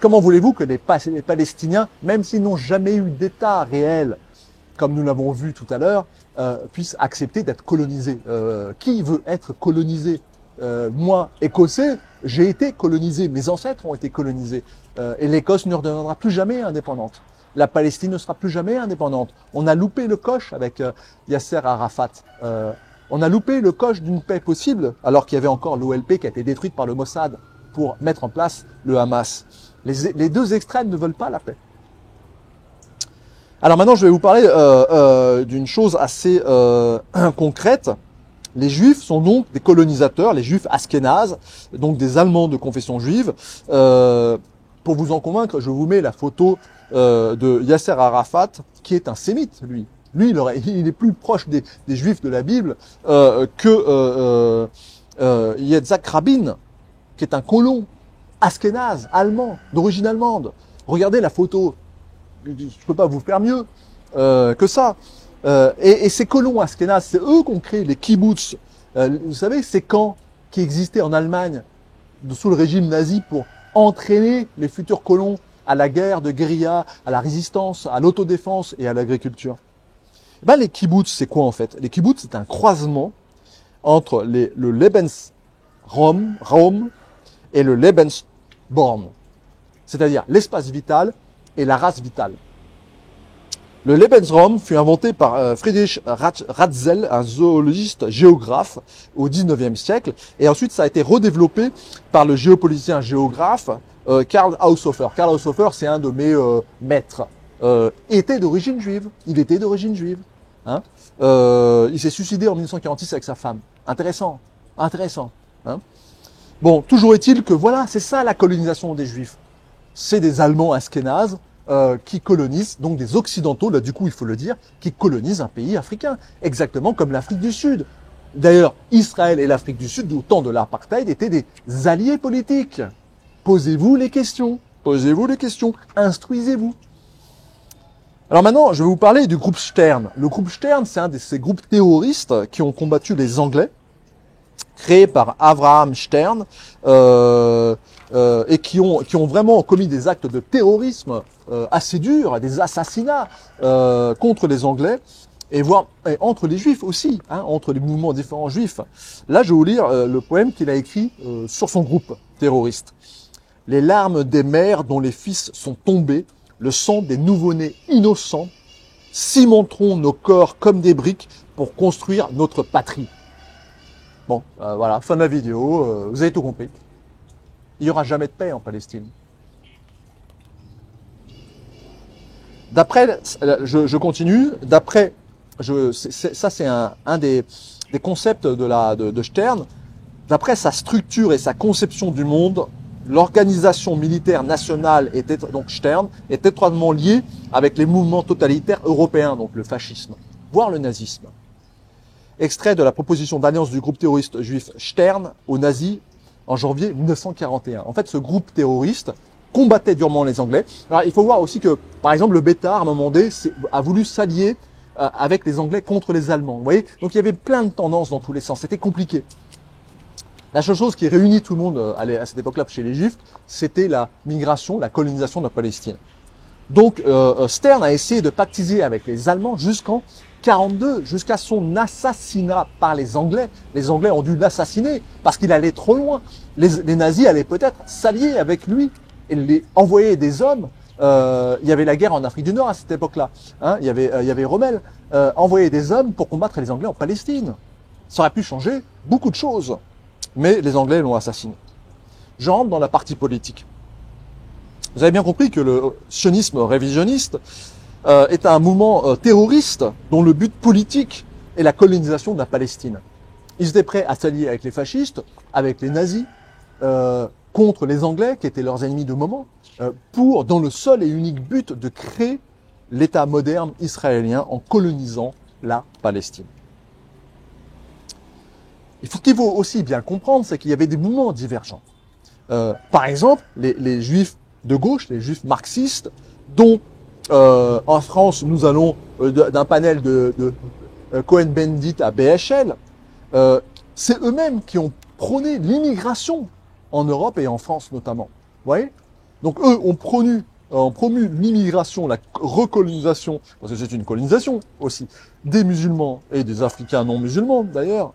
comment voulez-vous que les Palestiniens, même s'ils n'ont jamais eu d'État réel, comme nous l'avons vu tout à l'heure, puissent accepter d'être colonisés? Qui veut être colonisé? Moi, Écossais, j'ai été colonisé, mes ancêtres ont été colonisés, et l'Écosse ne redeviendra plus jamais indépendante. La Palestine ne sera plus jamais indépendante. On a loupé le coche avec Yasser Arafat. On a loupé le coche d'une paix possible, alors qu'il y avait encore l'OLP qui a été détruite par le Mossad pour mettre en place le Hamas. Les deux extrêmes ne veulent pas la paix. Alors maintenant, je vais vous parler d'une chose assez concrète. Les Juifs sont donc des colonisateurs, les Juifs ashkénazes, donc des Allemands de confession juive. Pour vous en convaincre, je vous mets la photo de Yasser Arafat, qui est un sémite, lui. Lui, il est plus proche des Juifs de la Bible que Yitzhak Rabin, qui est un colon ashkénaze, allemand, d'origine allemande. Regardez la photo. Je ne peux pas vous faire mieux que ça. Et ces colons ashkénazes, c'est eux qui ont créé les kibbutz. Vous savez, ces camps qui existaient en Allemagne sous le régime nazi pour entraîner les futurs colons à la guerre de guérilla, à la résistance, à l'autodéfense et à l'agriculture. Ben, les kibbutz, c'est quoi en fait? Les kibbutz, c'est un croisement entre le Lebensraum et le Lebensborn, c'est-à-dire l'espace vital et la race vitale. Le Lebensraum fut inventé par Friedrich Ratzel, un zoologiste géographe au XIXe siècle, et ensuite ça a été redéveloppé par le géopoliticien géographe Karl Haushofer. Karl Haushofer, c'est un de mes maîtres. Était d'origine juive. Il était d'origine juive. Hein, il s'est suicidé en 1946 avec sa femme. Intéressant. Intéressant. Hein. Bon, toujours est-il que voilà, c'est ça la colonisation des Juifs. C'est des Allemands ashkénazes qui colonisent, donc des Occidentaux, là du coup il faut le dire, qui colonisent un pays africain. Exactement comme l'Afrique du Sud. D'ailleurs, Israël et l'Afrique du Sud, au temps de l'apartheid, étaient des alliés politiques. Posez-vous les questions. Posez-vous les questions. Instruisez-vous. Alors maintenant, je vais vous parler du groupe Stern. Le groupe Stern, c'est un de ces groupes terroristes qui ont combattu les Anglais, créé par Abraham Stern, et qui ont vraiment commis des actes de terrorisme assez durs, des assassinats contre les Anglais, et entre les Juifs aussi, hein, entre les mouvements différents juifs. Là, je vais vous lire le poème qu'il a écrit sur son groupe terroriste. Les larmes des mères dont les fils sont tombés, le sang des nouveau-nés innocents, cimenteront nos corps comme des briques pour construire notre patrie. Bon, voilà, fin de la vidéo, vous avez tout compris. Il n'y aura jamais de paix en Palestine. D'après, je continue, d'après, ça c'est un des concepts de Stern, d'après sa structure et sa conception du monde, l'organisation militaire nationale était, donc Stern, est étroitement liée avec les mouvements totalitaires européens, donc le fascisme, voire le nazisme. Extrait de la proposition d'alliance du groupe terroriste juif Stern aux nazis en janvier 1941. En fait, ce groupe terroriste combattait durement les Anglais. Alors, il faut voir aussi que, par exemple, le Beta, à un moment donné, a voulu s'allier avec les Anglais contre les Allemands. Vous voyez? Donc, il y avait plein de tendances dans tous les sens. C'était compliqué. La seule chose qui réunit tout le monde à cette époque-là chez les Juifs, c'était la migration, la colonisation de la Palestine. Donc, Stern a essayé de pactiser avec les Allemands jusqu'en 42, jusqu'à son assassinat par les Anglais. Les Anglais ont dû l'assassiner parce qu'il allait trop loin. Les nazis allaient peut-être s'allier avec lui et les envoyer des hommes. Il y avait la guerre en Afrique du Nord à cette époque-là. Hein, il y avait Rommel. Envoyer des hommes pour combattre les Anglais en Palestine. Ça aurait pu changer beaucoup de choses. Mais les Anglais l'ont assassiné. J'entre dans la partie politique. Vous avez bien compris que le sionisme révisionniste est un mouvement terroriste dont le but politique est la colonisation de la Palestine. Ils étaient prêts à s'allier avec les fascistes, avec les nazis, contre les Anglais, qui étaient leurs ennemis de moment, pour, dans le seul et unique but de créer l'État moderne israélien en colonisant la Palestine. Ce qu'il faut aussi bien comprendre, c'est qu'il y avait des mouvements divergents. Par exemple, les juifs de gauche, les juifs marxistes, dont en France nous allons d'un panel de Cohen-Bendit à BHL, c'est eux-mêmes qui ont prôné l'immigration en Europe et en France notamment. Vous voyez? Donc eux ont promu l'immigration, la recolonisation, parce que c'est une colonisation aussi, des musulmans et des Africains non musulmans d'ailleurs,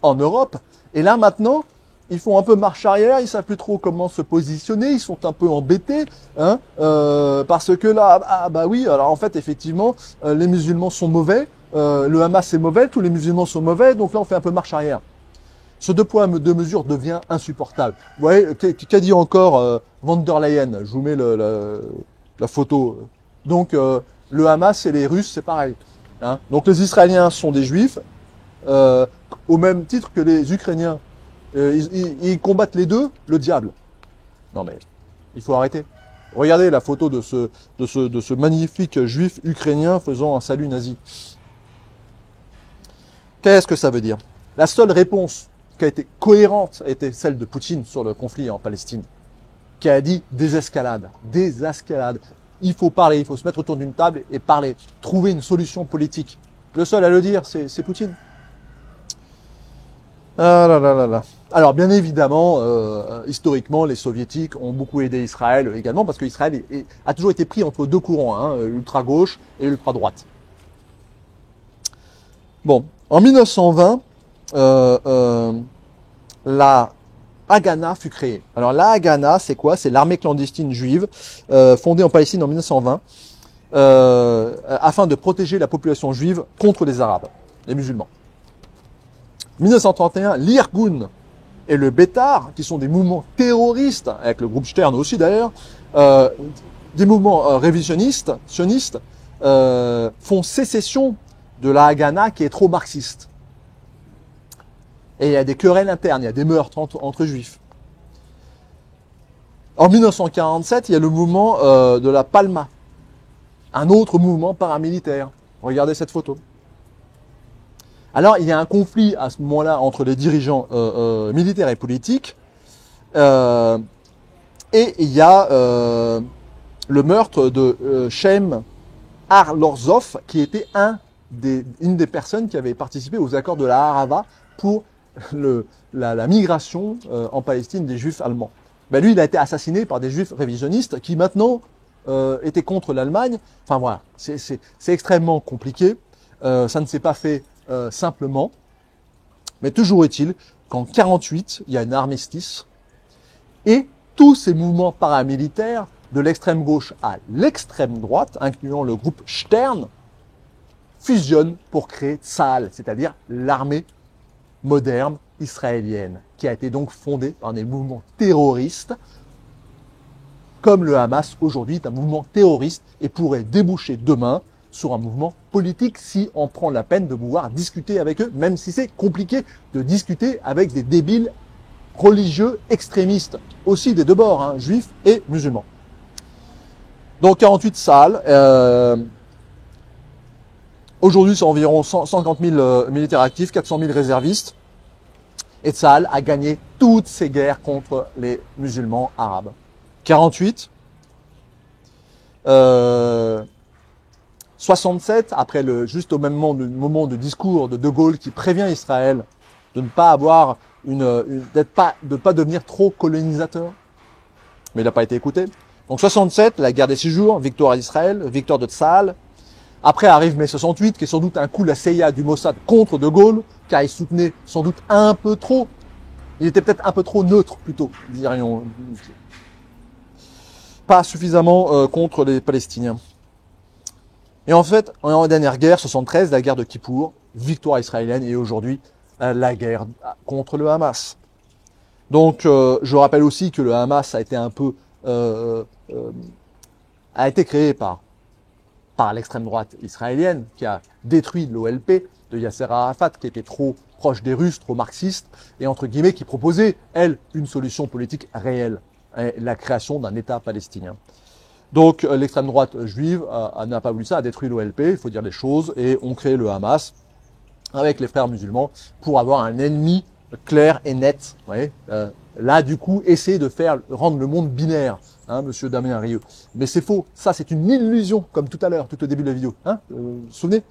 en Europe. Et là maintenant, ils font un peu marche arrière, ils savent plus trop comment se positionner, ils sont un peu embêtés, hein, parce que là, ah bah oui, alors en fait effectivement, les musulmans sont mauvais, le Hamas est mauvais, tous les musulmans sont mauvais, donc là on fait un peu marche arrière. Ce deux poids deux mesures devient insupportable. Vous voyez, qu'a dit encore von der Leyen? Je vous mets la photo. Donc le Hamas et les Russes, c'est pareil. Hein. Donc les Israéliens sont des Juifs, au même titre que les Ukrainiens. Ils combattent les deux, le diable. Non mais, il faut arrêter. Regardez la photo de ce magnifique juif ukrainien faisant un salut nazi. Qu'est-ce que ça veut dire? La seule réponse qui a été cohérente était celle de Poutine sur le conflit en Palestine, qui a dit désescalade, désescalade. Il faut parler, il faut se mettre autour d'une table et parler, trouver une solution politique. Le seul à le dire, c'est Poutine. Ah là là là là. Alors bien évidemment, historiquement, les soviétiques ont beaucoup aidé Israël également, parce qu'Israël a toujours été pris entre deux courants, hein, ultra-gauche et ultra-droite. Bon, en 1920, la Haganah fut créée. Alors la Haganah, c'est quoi? C'est l'armée clandestine juive fondée en Palestine en 1920 afin de protéger la population juive contre les Arabes, les musulmans. 1931, l'Irgun et le Betar, qui sont des mouvements terroristes, avec le groupe Stern aussi d'ailleurs, des mouvements révisionnistes, sionistes, font sécession de la Haganah qui est trop marxiste. Et il y a des querelles internes, il y a des meurtres entre juifs. En 1947, il y a le mouvement de la Palma, un autre mouvement paramilitaire. Regardez cette photo. Alors, il y a un conflit à ce moment-là entre les dirigeants militaires et politiques. Et il y a le meurtre de Shem Arlorzov, qui était une des personnes qui avait participé aux accords de la Harava pour la migration en Palestine des Juifs allemands. Ben lui, il a été assassiné par des Juifs révisionnistes qui maintenant étaient contre l'Allemagne. Enfin voilà, c'est extrêmement compliqué. Ça ne s'est pas fait simplement. Mais toujours est-il qu'en 1948, il y a un armistice et tous ces mouvements paramilitaires de l'extrême gauche à l'extrême droite, incluant le groupe Stern, fusionnent pour créer Tzahal, c'est-à-dire l'armée moderne israélienne, qui a été donc fondée par des mouvements terroristes, comme le Hamas aujourd'hui est un mouvement terroriste et pourrait déboucher demain sur un mouvement politique si on prend la peine de pouvoir discuter avec eux, même si c'est compliqué de discuter avec des débiles religieux extrémistes, aussi des deux bords, hein, juifs et musulmans. Donc 48 salles. Aujourd'hui, c'est environ 150 000 militaires actifs, 400 000 réservistes. Et Tsahal a gagné toutes ces guerres contre les musulmans arabes. 48. 67, après juste au même moment de discours de Gaulle qui prévient Israël de ne pas avoir de pas devenir trop colonisateur. Mais il n'a pas été écouté. Donc 67, la guerre des 6 jours, victoire d'Israël, victoire de Tsahal. Après arrive mai 68, qui est sans doute un coup la CIA du Mossad contre De Gaulle, car il soutenait sans doute un peu trop. Il était peut-être un peu trop neutre, plutôt, dirions. Pas suffisamment contre les Palestiniens. Et en fait, en dernière guerre, 73, la guerre de Kippour, victoire israélienne, et aujourd'hui, la guerre contre le Hamas. Donc, je rappelle aussi que le Hamas a été un peu a été créé par l'extrême droite israélienne, qui a détruit l'OLP de Yasser Arafat, qui était trop proche des Russes, trop marxiste, et entre guillemets, qui proposait, elle, une solution politique réelle, la création d'un État palestinien. Donc l'extrême droite juive n'a pas voulu ça, a détruit l'OLP, il faut dire les choses, et on crée le Hamas avec les frères musulmans pour avoir un ennemi clair et net. Vous voyez, là, du coup, essayer de rendre le monde binaire, hein, monsieur Damien Rieu. Mais c'est faux, ça c'est une illusion, comme tout à l'heure, tout au début de la vidéo. Hein, vous vous souvenez?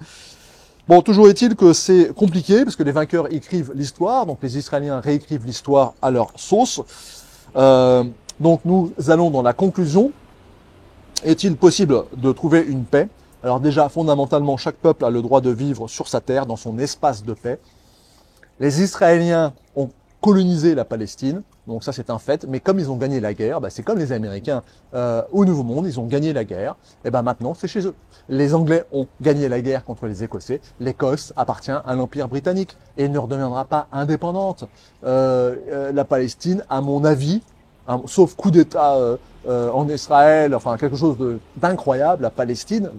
Bon, toujours est-il que c'est compliqué, parce que les vainqueurs écrivent l'histoire, donc les Israéliens réécrivent l'histoire à leur sauce. Donc nous allons dans la conclusion. Est-il possible de trouver une paix? Alors déjà, fondamentalement, chaque peuple a le droit de vivre sur sa terre, dans son espace de paix. Les Israéliens ont colonisé la Palestine, donc ça c'est un fait, mais comme ils ont gagné la guerre, c'est comme les Américains au Nouveau Monde, ils ont gagné la guerre, et maintenant c'est chez eux. Les Anglais ont gagné la guerre contre les Écossais, l'Écosse appartient à l'Empire britannique et ne redeviendra pas indépendante. La Palestine, à mon avis, sauf coup d'État en Israël, enfin quelque chose d'incroyable, la Palestine,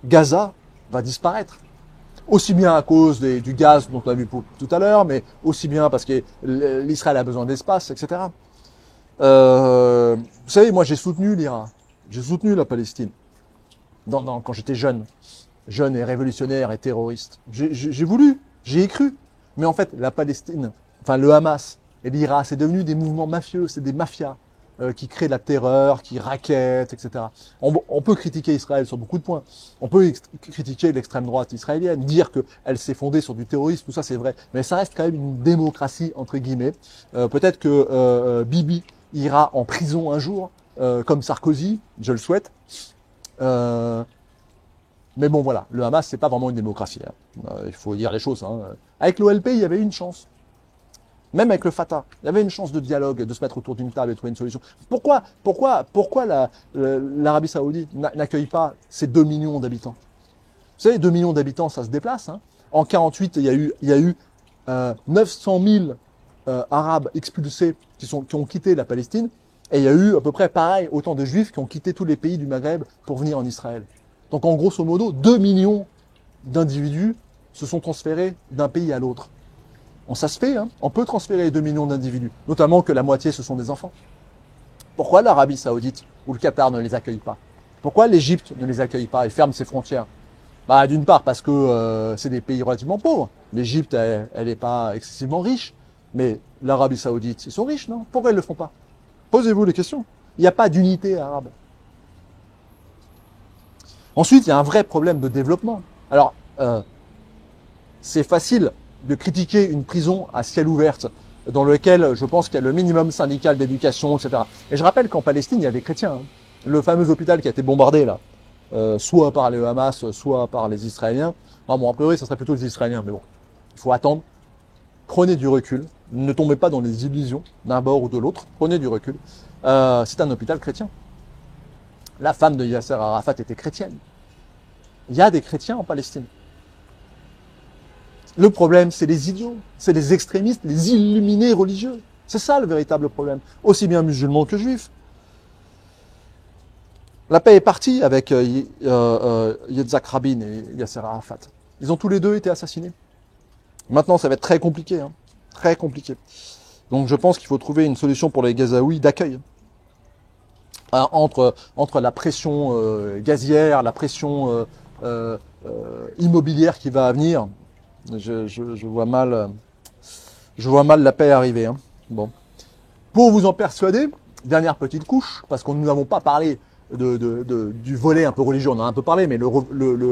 Gaza va disparaître. Aussi bien à cause du gaz dont on a vu tout à l'heure, mais aussi bien parce que l'Israël a besoin d'espace, etc. Vous savez, moi j'ai soutenu l'Irak, j'ai soutenu la Palestine quand j'étais jeune et révolutionnaire et terroriste. J'ai voulu, j'y ai cru. Mais en fait, la Palestine, enfin le Hamas et l'Irak, c'est devenu des mouvements mafieux, c'est des mafias qui créent de la terreur, qui raquettent, etc. On peut critiquer Israël sur beaucoup de points. On peut critiquer l'extrême droite israélienne, dire qu'elle s'est fondée sur du terrorisme, tout ça c'est vrai. Mais ça reste quand même une démocratie, entre guillemets. Peut-être que Bibi ira en prison un jour, comme Sarkozy, je le souhaite. Mais bon voilà, le Hamas c'est pas vraiment une démocratie. Hein. Il faut dire les choses. Hein. Avec l'OLP, il y avait une chance. Même avec le Fatah, il y avait une chance de dialogue, de se mettre autour d'une table et de trouver une solution. Pourquoi l'Arabie Saoudite n'accueille pas ces 2 millions d'habitants? Vous savez, 2 millions d'habitants, ça se déplace. Hein. En 48, il y a eu 900 000 Arabes expulsés qui ont quitté la Palestine. Et il y a eu à peu près pareil, autant de Juifs qui ont quitté tous les pays du Maghreb pour venir en Israël. Donc en grosso modo, 2 millions d'individus se sont transférés d'un pays à l'autre. Ça se fait, hein. On peut transférer 2 millions d'individus, notamment que la moitié ce sont des enfants. Pourquoi l'Arabie Saoudite ou le Qatar ne les accueille pas? Pourquoi l'Égypte ne les accueille pas et ferme ses frontières? D'une part parce que c'est des pays relativement pauvres. L'Égypte, elle n'est pas excessivement riche, mais l'Arabie Saoudite, ils sont riches, non? Pourquoi ils ne le font pas? Posez-vous les questions. Il n'y a pas d'unité arabe. Ensuite, il y a un vrai problème de développement. Alors, c'est facile de critiquer une prison à ciel ouvert, dans lequel je pense qu'il y a le minimum syndical d'éducation, etc. Et je rappelle qu'en Palestine, il y a des chrétiens. Hein. Le fameux hôpital qui a été bombardé, là, soit par le Hamas, soit par les Israéliens. Non, bon, a priori, ça serait plutôt les Israéliens, mais bon, il faut attendre. Prenez du recul. Ne tombez pas dans les illusions d'un bord ou de l'autre. Prenez du recul. C'est un hôpital chrétien. La femme de Yasser Arafat était chrétienne. Il y a des chrétiens en Palestine. Le problème, c'est les idiots, c'est les extrémistes, les illuminés religieux. C'est ça le véritable problème, aussi bien musulmans que juifs. La paix est partie avec Yitzhak Rabin et Yasser Arafat. Ils ont tous les deux été assassinés. Maintenant, ça va être très compliqué, hein, très compliqué. Donc je pense qu'il faut trouver une solution pour les Gazaouis d'accueil. Entre la pression gazière, la pression immobilière qui va venir, je vois mal la paix arriver. Hein. Bon. Pour vous en persuader, dernière petite couche, parce que nous n'avons pas parlé du volet un peu religieux, on en a un peu parlé, mais le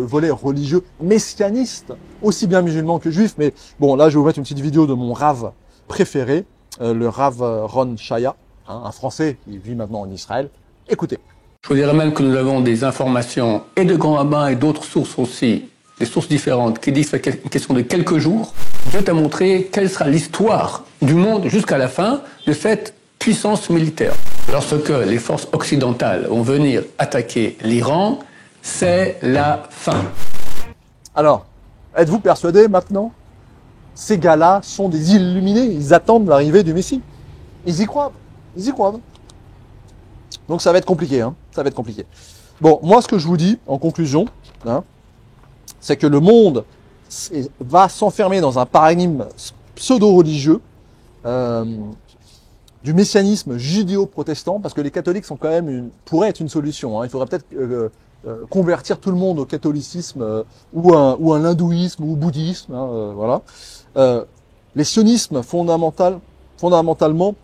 volet religieux messianiste, aussi bien musulman que juif. Mais bon, là je vais vous mettre une petite vidéo de mon rave préféré, le rave Ron Shaya, hein, un Français qui vit maintenant en Israël. Écoutez. Je vous dirais même que nous avons des informations et de grands rabbins et d'autres sources aussi, des sources différentes, qui disent que c'est une question de quelques jours. Dieu t'a montré quelle sera l'histoire du monde jusqu'à la fin de cette puissance militaire. Lorsque les forces occidentales vont venir attaquer l'Iran, c'est la fin. Alors, êtes-vous persuadés maintenant? Ces gars-là sont des illuminés, ils attendent l'arrivée du Messie. Ils y croient, ils y croient. Donc ça va être compliqué, hein. Ça va être compliqué. Bon, moi ce que je vous dis en conclusion, hein, c'est que le monde va s'enfermer dans un paradigme pseudo-religieux du messianisme judéo-protestant, parce que les catholiques sont quand même pourraient être une solution. Hein. Il faudrait peut-être convertir tout le monde au catholicisme ou à l'hindouisme ou au bouddhisme. Hein, voilà. Les sionismes fondamentalement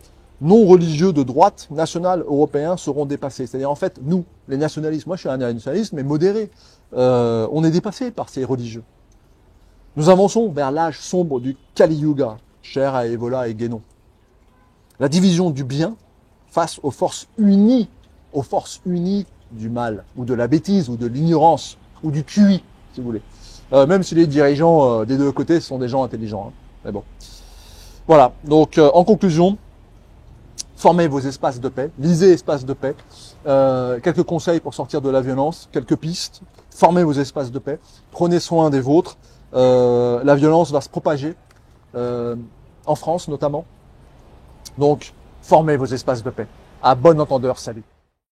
non religieux de droite, national, européens, seront dépassés. C'est-à-dire, en fait, nous, les nationalistes, moi je suis un nationaliste, mais modéré, on est dépassés par ces religieux. Nous avançons vers l'âge sombre du Kali Yuga, cher à Evola et Guénon. La division du bien face aux forces unies du mal, ou de la bêtise, ou de l'ignorance, ou du QI, si vous voulez. Même si les dirigeants des deux côtés sont des gens intelligents. Hein. Mais bon. Voilà, donc en conclusion, formez vos espaces de paix, lisez espaces de paix, quelques conseils pour sortir de la violence, quelques pistes, formez vos espaces de paix, prenez soin des vôtres, la violence va se propager, en France notamment, donc formez vos espaces de paix. À bon entendeur, salut.